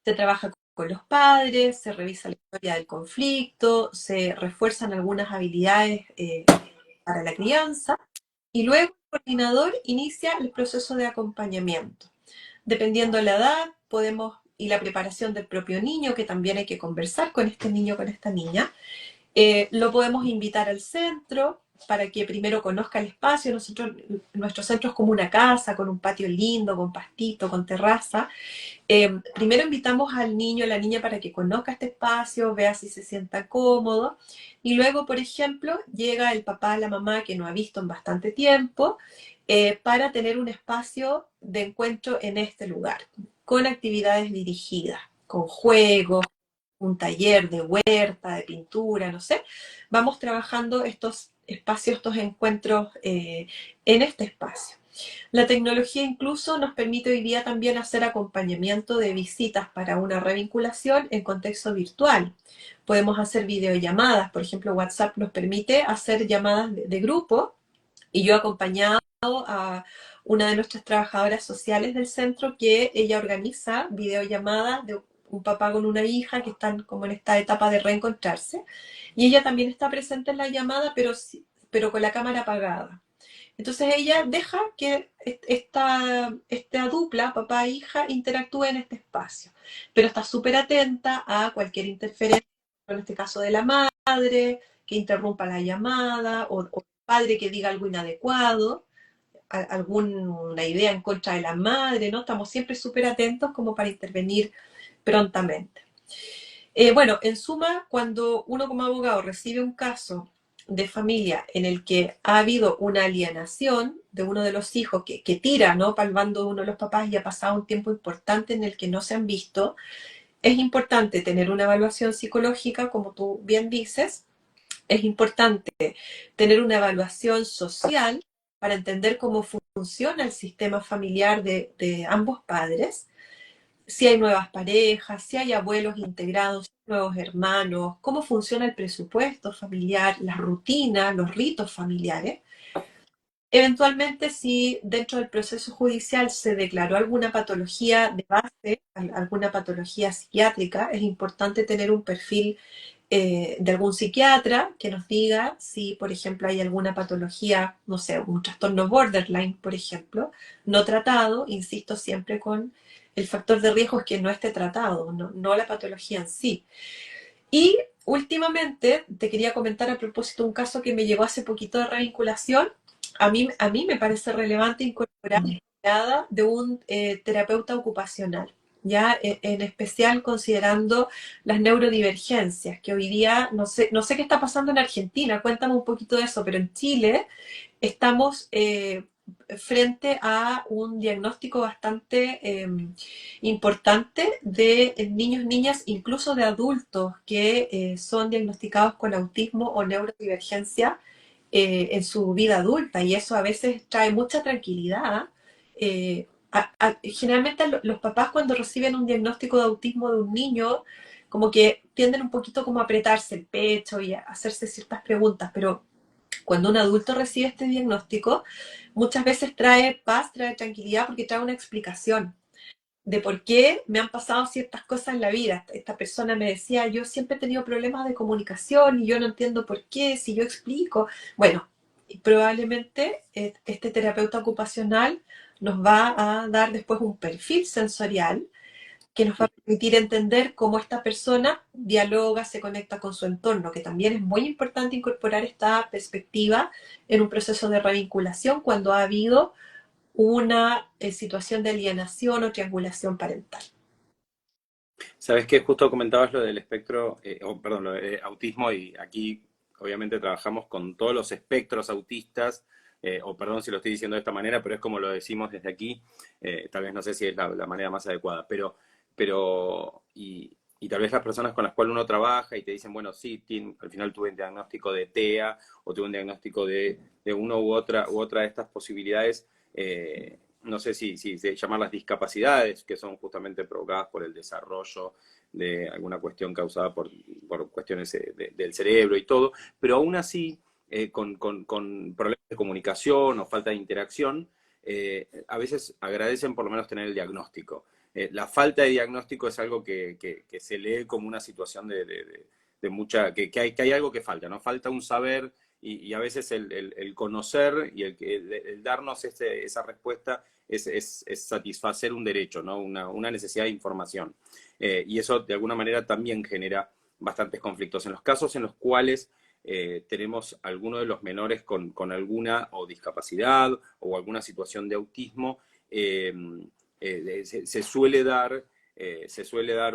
Se trabaja con los padres, se revisa la historia del conflicto, se refuerzan algunas habilidades para la crianza, y luego el coordinador inicia el proceso de acompañamiento. Dependiendo de la edad, y la preparación del propio niño, que también hay que conversar con este niño, con esta niña, Lo podemos invitar al centro para que primero conozca el espacio. Nuestro centro es como una casa, con un patio lindo, con pastito, con terraza. Primero invitamos al niño o la niña para que conozca este espacio, vea si se sienta cómodo. Y luego, por ejemplo, llega el papá, la mamá que no ha visto en bastante tiempo, para tener un espacio de encuentro en este lugar, con actividades dirigidas, con juegos, un taller de huerta, de pintura, no sé. Vamos trabajando estos espacios, estos encuentros en este espacio. La tecnología incluso nos permite hoy día también hacer acompañamiento de visitas para una revinculación en contexto virtual. Podemos hacer videollamadas, por ejemplo, WhatsApp nos permite hacer llamadas de grupo y yo he acompañado a una de nuestras trabajadoras sociales del centro que ella organiza videollamadas de un papá con una hija que están como en esta etapa de reencontrarse y ella también está presente en la llamada pero con la cámara apagada. Entonces ella deja que esta dupla, papá e hija, interactúe en este espacio, pero está súper atenta a cualquier interferencia, en este caso de la madre, que interrumpa la llamada, o el padre que diga algo inadecuado, alguna idea en contra de la madre, ¿no? Estamos siempre súper atentos como para intervenir prontamente. Bueno, en suma, cuando uno como abogado recibe un caso de familia en el que ha habido una alienación de uno de los hijos que tira, ¿no?, para el bando de uno de los papás y ha pasado un tiempo importante en el que no se han visto, es importante tener una evaluación psicológica, como tú bien dices, es importante tener una evaluación social para entender cómo funciona el sistema familiar de ambos padres, si hay nuevas parejas, si hay abuelos integrados, nuevos hermanos, cómo funciona el presupuesto familiar, las rutinas, los ritos familiares. Eventualmente, si dentro del proceso judicial se declaró alguna patología de base, alguna patología psiquiátrica, es importante tener un perfil de algún psiquiatra que nos diga si, por ejemplo, hay alguna patología, no sé, un trastorno borderline, por ejemplo, no tratado, insisto siempre con el factor de riesgo es que no esté tratado, no la patología en sí. Y últimamente te quería comentar a propósito un caso que me llegó hace poquito de revinculación. A mí me parece relevante incorporar la mirada de un terapeuta ocupacional, ya en especial considerando las neurodivergencias, que hoy día, no sé qué está pasando en Argentina, cuéntame un poquito de eso, pero en Chile estamos frente a un diagnóstico bastante importante de niños, niñas, incluso de adultos que son diagnosticados con autismo o neurodivergencia en su vida adulta y eso a veces trae mucha tranquilidad. Generalmente los papás cuando reciben un diagnóstico de autismo de un niño como que tienden un poquito como a apretarse el pecho y a hacerse ciertas preguntas, pero cuando un adulto recibe este diagnóstico, muchas veces trae paz, trae tranquilidad porque trae una explicación de por qué me han pasado ciertas cosas en la vida. Esta persona me decía, yo siempre he tenido problemas de comunicación y yo no entiendo por qué, si yo explico. Bueno, probablemente este terapeuta ocupacional nos va a dar después un perfil sensorial que nos va a permitir entender cómo esta persona dialoga, se conecta con su entorno, que también es muy importante incorporar esta perspectiva en un proceso de revinculación cuando ha habido una situación de alienación o triangulación parental. Sabes que justo comentabas lo del espectro, perdón, lo de autismo y aquí obviamente trabajamos con todos los espectros autistas, o perdón si lo estoy diciendo de esta manera, pero es como lo decimos desde aquí, tal vez no sé si es la manera más adecuada, y tal vez las personas con las cuales uno trabaja y te dicen, bueno, sí, al final tuve un diagnóstico de TEA o tuve un diagnóstico de una u otra de estas posibilidades, no sé si llamarlas discapacidades, que son justamente provocadas por el desarrollo de alguna cuestión causada por cuestiones del cerebro y todo, pero aún así, con problemas de comunicación o falta de interacción, a veces agradecen por lo menos tener el diagnóstico. La falta de diagnóstico es algo que se lee como una situación de mucha, que hay algo que falta, ¿no? Falta un saber y a veces el conocer y el darnos esa respuesta es satisfacer un derecho, ¿no? Una necesidad de información. Y eso de alguna manera también genera bastantes conflictos. En los casos en los cuales tenemos alguno de los menores con alguna o discapacidad o alguna situación de autismo, se suele dar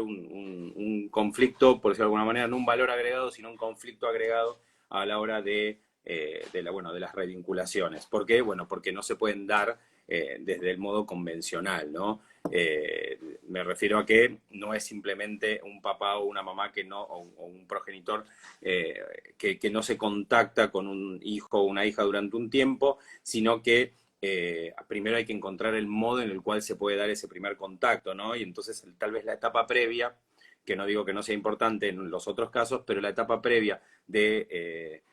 un conflicto, por decirlo de alguna manera, no un valor agregado, sino un conflicto agregado a la hora de las revinculaciones. ¿Por qué? Bueno, porque no se pueden dar desde el modo convencional, ¿no? Me refiero a que no es simplemente un papá o una mamá o un progenitor que no se contacta con un hijo o una hija durante un tiempo, sino que primero hay que encontrar el modo en el cual se puede dar ese primer contacto, ¿no? Y entonces tal vez la etapa previa, que no digo que no sea importante en los otros casos, pero la etapa previa de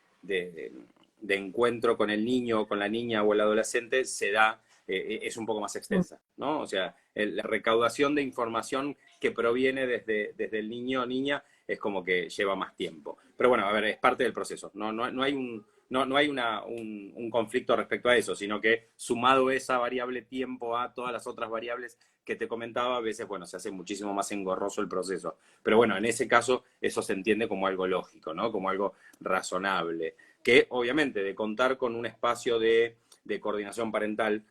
encuentro con el niño o con la niña o el adolescente se da, es un poco más extensa, ¿no? O sea, la recaudación de información que proviene desde el niño o niña es como que lleva más tiempo. Pero bueno, a ver, es parte del proceso. No hay un conflicto respecto a eso, sino que sumado esa variable tiempo a todas las otras variables que te comentaba, a veces, bueno, se hace muchísimo más engorroso el proceso. Pero bueno, en ese caso, eso se entiende como algo lógico, ¿no? Como algo razonable. Que obviamente, de contar con un espacio de coordinación parental,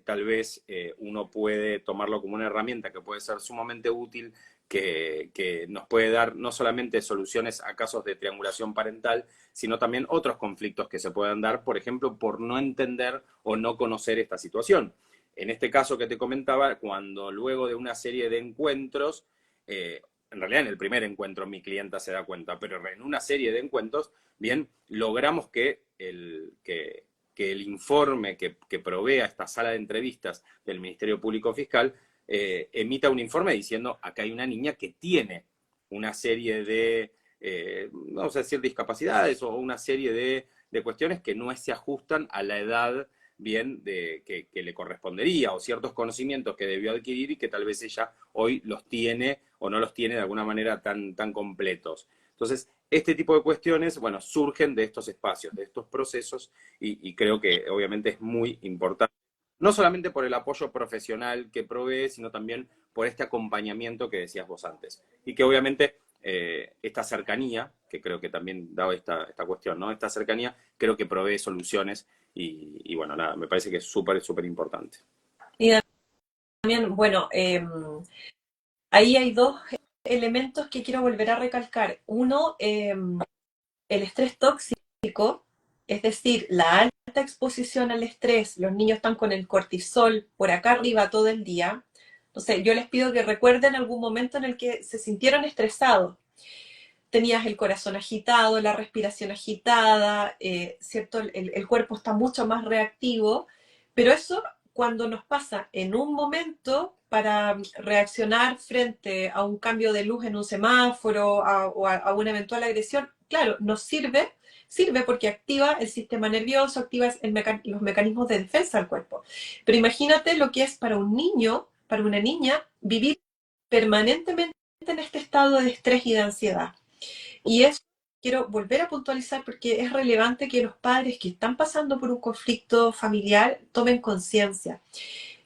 tal vez uno puede tomarlo como una herramienta que puede ser sumamente útil, que nos puede dar no solamente soluciones a casos de triangulación parental, sino también otros conflictos que se puedan dar, por ejemplo, por no entender o no conocer esta situación. En este caso que te comentaba, cuando luego de una serie de encuentros, en realidad en el primer encuentro mi clienta se da cuenta, pero en una serie de encuentros, bien, logramos que el informe que provea esta sala de entrevistas del Ministerio Público Fiscal emita un informe diciendo acá hay una niña que tiene una serie de, vamos a decir, discapacidades o una serie de cuestiones que no se ajustan a la edad bien que le correspondería o ciertos conocimientos que debió adquirir y que tal vez ella hoy los tiene o no los tiene de alguna manera tan completos. Entonces, este tipo de cuestiones, bueno, surgen de estos espacios, de estos procesos y creo que obviamente es muy importante. No solamente por el apoyo profesional que provee, sino también por este acompañamiento que decías vos antes. Y que obviamente esta cercanía, que creo que también dado esta cuestión, ¿no? Esta cercanía creo que provee soluciones y bueno, nada, me parece que es súper, súper importante. Y también, bueno, ahí hay dos elementos que quiero volver a recalcar. Uno, el estrés tóxico, es decir, la alta exposición al estrés. Los niños están con el cortisol por acá arriba todo el día. Entonces, yo les pido que recuerden algún momento en el que se sintieron estresados. Tenías el corazón agitado, la respiración agitada, ¿cierto? El cuerpo está mucho más reactivo, pero eso cuando nos pasa en un momento para reaccionar frente a un cambio de luz en un semáforo o a una eventual agresión, claro, nos sirve porque activa el sistema nervioso, activa los mecanismos de defensa del cuerpo. Pero imagínate lo que es para un niño, para una niña, vivir permanentemente en este estado de estrés y de ansiedad. Y eso quiero volver a puntualizar porque es relevante que los padres que están pasando por un conflicto familiar tomen conciencia.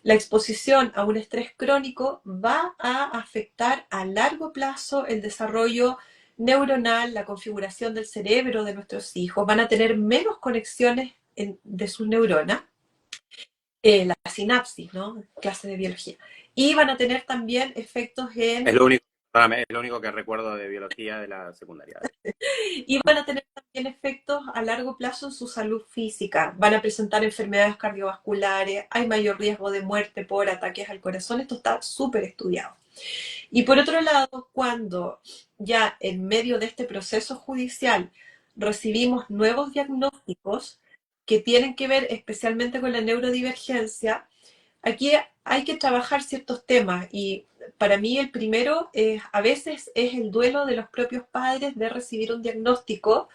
La exposición a un estrés crónico va a afectar a largo plazo el desarrollo neuronal, la configuración del cerebro de nuestros hijos, van a tener menos conexiones de sus neuronas, la sinapsis, ¿no? Clase de biología. Y van a tener también efectos Es en lo único, perdóname, es lo único que recuerdo de biología de la secundaria. y van a tener también efectos a largo plazo en su salud física. Van a presentar enfermedades cardiovasculares, hay mayor riesgo de muerte por ataques al corazón. Esto está súper estudiado. Y por otro lado, cuando ya en medio de este proceso judicial recibimos nuevos diagnósticos que tienen que ver especialmente con la neurodivergencia, aquí hay que trabajar ciertos temas y para mí el primero a veces es el duelo de los propios padres de recibir un diagnóstico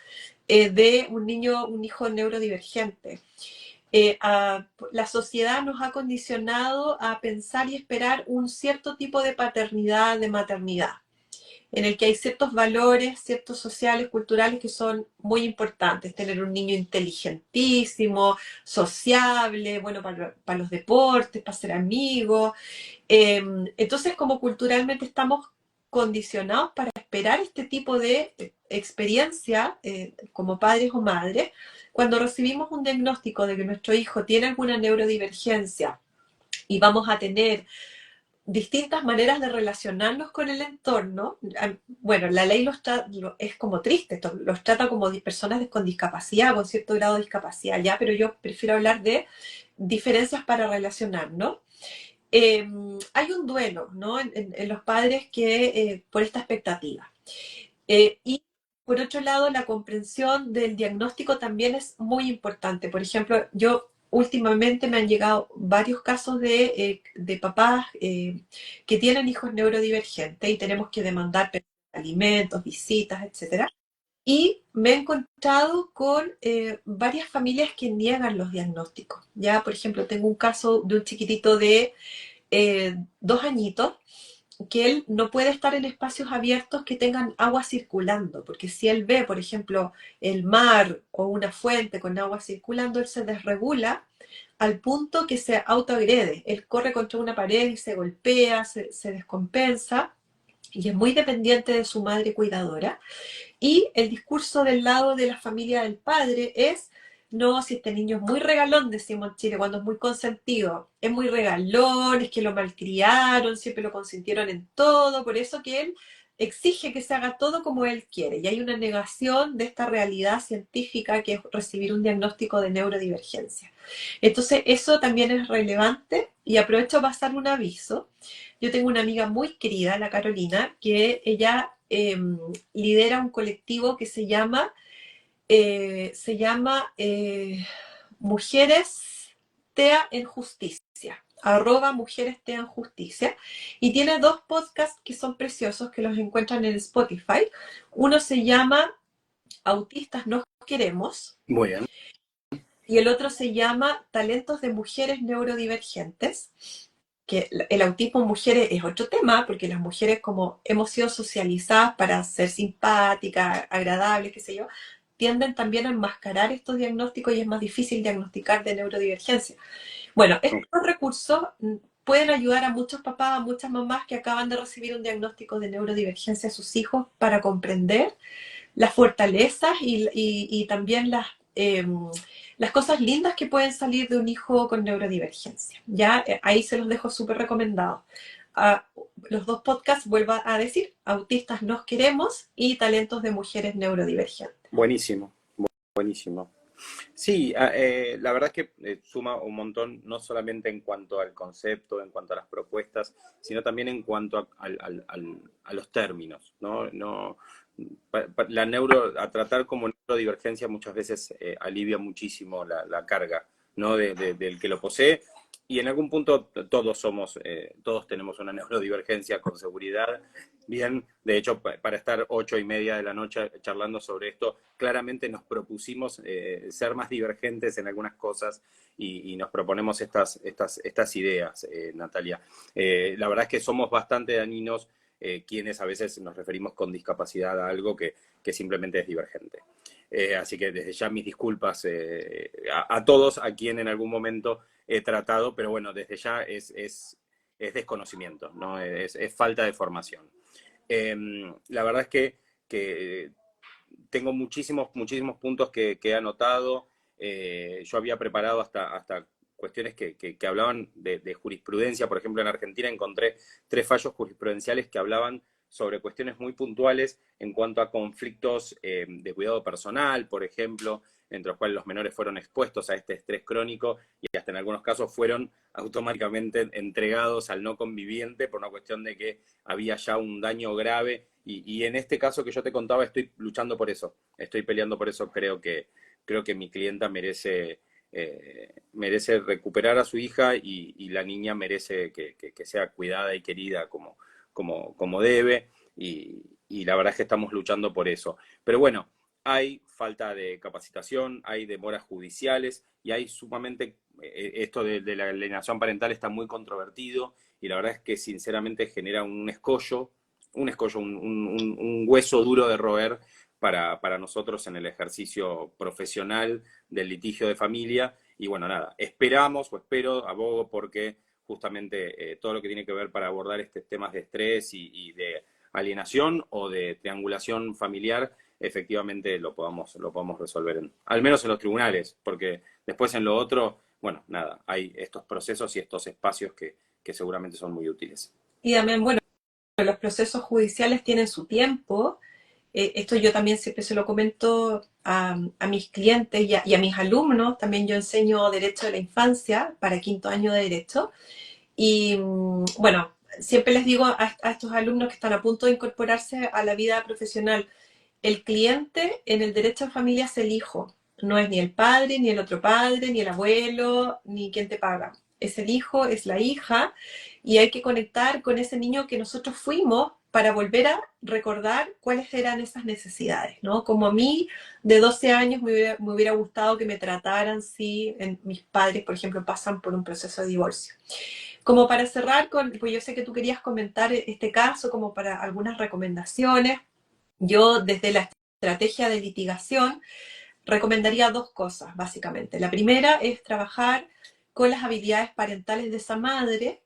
de un niño, un hijo neurodivergente. La sociedad nos ha condicionado a pensar y esperar un cierto tipo de paternidad, de maternidad, en el que hay ciertos valores, ciertos sociales, culturales que son muy importantes. Tener un niño inteligentísimo, sociable, bueno para los deportes, para ser amigos. Entonces, como culturalmente estamos condicionados para esperar este tipo de experiencia como padres o madres cuando recibimos un diagnóstico de que nuestro hijo tiene alguna neurodivergencia y vamos a tener distintas maneras de relacionarnos con el entorno. Bueno, la ley es como triste, los trata como personas con discapacidad, con cierto grado de discapacidad, ya, pero yo prefiero hablar de diferencias para relacionarnos. Hay un duelo, ¿no? En los padres que por esta expectativa. Y por otro lado, la comprensión del diagnóstico también es muy importante. Por ejemplo, yo últimamente me han llegado varios casos de papás que tienen hijos neurodivergentes y tenemos que demandar alimentos, visitas, etcétera. Y me he encontrado con varias familias que niegan los diagnósticos. Ya, por ejemplo, tengo un caso de un chiquitito de 2 añitos que él no puede estar en espacios abiertos que tengan agua circulando, porque si él ve, por ejemplo, el mar o una fuente con agua circulando, él se desregula al punto que se autoagrede. Él corre contra una pared y se golpea, se descompensa y es muy dependiente de su madre cuidadora. Y el discurso del lado de la familia del padre es, no, si este niño es muy regalón, decimos en Chile, cuando es muy consentido, es muy regalón, es que lo malcriaron, siempre lo consintieron en todo, por eso que él exige que se haga todo como él quiere. Y hay una negación de esta realidad científica que es recibir un diagnóstico de neurodivergencia. Entonces, eso también es relevante y aprovecho para pasar un aviso. Yo tengo una amiga muy querida, la Carolina, que ella lidera un colectivo que se llama Mujeres TEA en Justicia, @Mujeres TEA en Justicia, y tiene 2 podcasts que son preciosos, que los encuentran en Spotify. Uno se llama Autistas Nos Queremos, Muy bien. y el otro se llama Talentos de Mujeres Neurodivergentes, que el autismo en mujeres es otro tema, porque las mujeres como hemos sido socializadas para ser simpáticas, agradables, qué sé yo, tienden también a enmascarar estos diagnósticos y es más difícil diagnosticar de neurodivergencia. Bueno, estos recursos pueden ayudar a muchos papás, a muchas mamás que acaban de recibir un diagnóstico de neurodivergencia a sus hijos para comprender las fortalezas y también las cosas lindas que pueden salir de un hijo con neurodivergencia. Ya, ahí se los dejo súper recomendados. Los 2 podcasts, vuelvo a decir, Autistas Nos Queremos y Talentos de Mujeres Neurodivergentes. Buenísimo, buenísimo. Sí, la verdad es que suma un montón, no solamente en cuanto al concepto, en cuanto a las propuestas, sino también en cuanto a los términos, ¿no? A tratar como neurodivergencia muchas veces alivia muchísimo la carga, ¿no? Del que lo posee. Y en algún punto todos tenemos una neurodivergencia con seguridad. Bien, de hecho, para estar 8:30 de la noche charlando sobre esto, claramente nos propusimos ser más divergentes en algunas cosas y nos proponemos estas ideas, Natalia. La verdad es que somos bastante dañinos quienes a veces nos referimos con discapacidad a algo que simplemente es divergente. Así que desde ya mis disculpas a todos a quien en algún momento he tratado, pero bueno, desde ya es desconocimiento, ¿no? Es falta de formación. La verdad es que tengo muchísimos puntos que he anotado. Yo había preparado hasta cuestiones que hablaban de jurisprudencia. Por ejemplo, en Argentina encontré 3 fallos jurisprudenciales que hablaban sobre cuestiones muy puntuales en cuanto a conflictos de cuidado personal, por ejemplo, entre los cuales los menores fueron expuestos a este estrés crónico y hasta en algunos casos fueron automáticamente entregados al no conviviente por una cuestión de que había ya un daño grave. Y en este caso que yo te contaba, estoy luchando por eso, estoy peleando por eso. Creo que mi clienta merece recuperar a su hija y la niña merece que sea cuidada y querida como debe, y la verdad es que estamos luchando por eso. Pero bueno, hay falta de capacitación, hay demoras judiciales y hay sumamente, esto de la alienación parental está muy controvertido y la verdad es que sinceramente genera un escollo, un hueso duro de roer para nosotros en el ejercicio profesional del litigio de familia. Y bueno, nada, abogo porque justamente todo lo que tiene que ver para abordar estos temas de estrés y de alienación o de triangulación familiar, efectivamente lo podamos resolver, al menos en los tribunales, porque después en lo otro, bueno, nada, hay estos procesos y estos espacios que seguramente son muy útiles. Y también, bueno, los procesos judiciales tienen su tiempo. Esto yo también siempre se lo comento a mis clientes y a mis alumnos. También yo enseño Derecho de la Infancia para quinto año de Derecho. Y bueno, siempre les digo a estos alumnos que están a punto de incorporarse a la vida profesional, el cliente en el derecho de familia es el hijo, no es ni el padre, ni el otro padre, ni el abuelo, ni quien te paga. Es el hijo, es la hija, y hay que conectar con ese niño que nosotros fuimos para volver a recordar cuáles eran esas necesidades, ¿no? Como a mí, de 12 años, me hubiera gustado que me trataran si mis padres, por ejemplo, pasan por un proceso de divorcio. Como para cerrar, pues yo sé que tú querías comentar este caso, como para algunas recomendaciones. Yo, desde la estrategia de litigación, recomendaría dos cosas, básicamente. La primera es trabajar con las habilidades parentales de esa madre,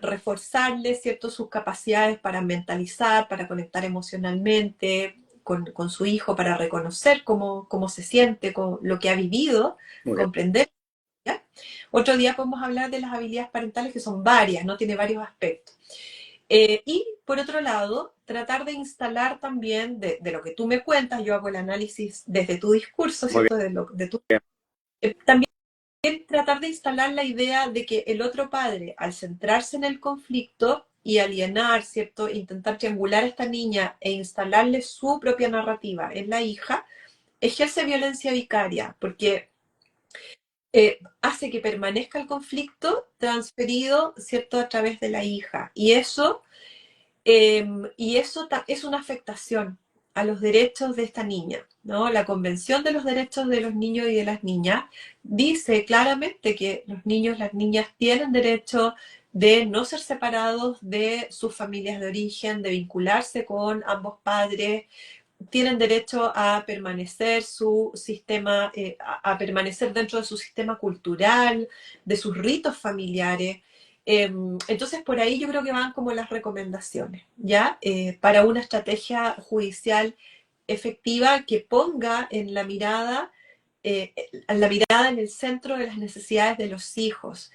reforzarle, ¿cierto?, sus capacidades para mentalizar, para conectar emocionalmente con su hijo, para reconocer cómo se siente, con lo que ha vivido, Muy bien. comprender. ¿Ya? Otro día podemos hablar de las habilidades parentales, que son varias, ¿no? Tiene varios aspectos. Y por otro lado, tratar de instalar también de lo que tú me cuentas, yo hago el análisis desde tu discurso, Muy ¿cierto? También tratar de instalar la idea de que el otro padre, al centrarse en el conflicto y alienar, ¿cierto? Intentar triangular a esta niña e instalarle su propia narrativa en la hija, ejerce violencia vicaria, porque hace que permanezca el conflicto transferido, ¿cierto?, a través de la hija. Y eso es una afectación a los derechos de esta niña, ¿no? La Convención de los Derechos de los Niños y de las Niñas dice claramente que los niños, las niñas tienen derecho de no ser separados de sus familias de origen, de vincularse con ambos padres, tienen derecho a permanecer su sistema, a permanecer dentro de su sistema cultural, de sus ritos familiares. Entonces, por ahí yo creo que van como las recomendaciones, ¿ya? Para una estrategia judicial efectiva que ponga en la mirada en el centro de las necesidades de los hijos.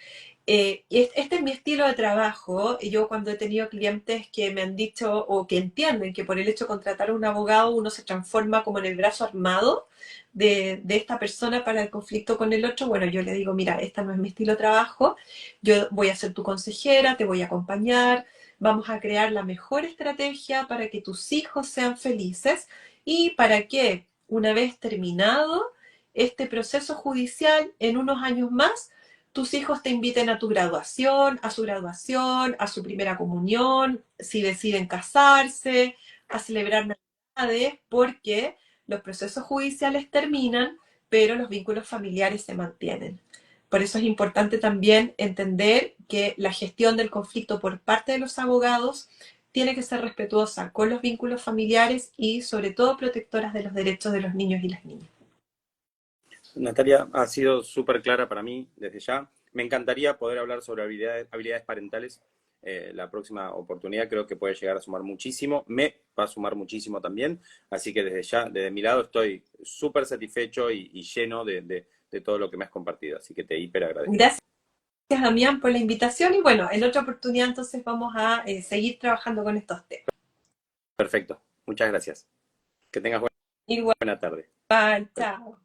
Este es mi estilo de trabajo. Yo cuando he tenido clientes que me han dicho o que entienden que por el hecho de contratar a un abogado uno se transforma como en el brazo armado de esta persona para el conflicto con el otro, bueno, yo le digo, mira, esta no es mi estilo de trabajo, yo voy a ser tu consejera, te voy a acompañar, vamos a crear la mejor estrategia para que tus hijos sean felices y para que una vez terminado este proceso judicial, en unos años más, tus hijos te inviten a tu graduación, a su primera comunión, si deciden casarse, a celebrar Navidades, porque los procesos judiciales terminan, pero los vínculos familiares se mantienen. Por eso es importante también entender que la gestión del conflicto por parte de los abogados tiene que ser respetuosa con los vínculos familiares y sobre todo protectoras de los derechos de los niños y las niñas. Natalia, ha sido súper clara para mí desde ya. Me encantaría poder hablar sobre habilidades parentales. La próxima oportunidad creo que puede llegar a sumar muchísimo. Me va a sumar muchísimo también. Así que desde ya, desde mi lado, estoy súper satisfecho y lleno de todo lo que me has compartido. Así que te hiper agradezco. Gracias, Damián, por la invitación y bueno, en otra oportunidad entonces vamos a seguir trabajando con estos temas. Perfecto. Muchas gracias. Que tengas Igual, buena tarde. chao.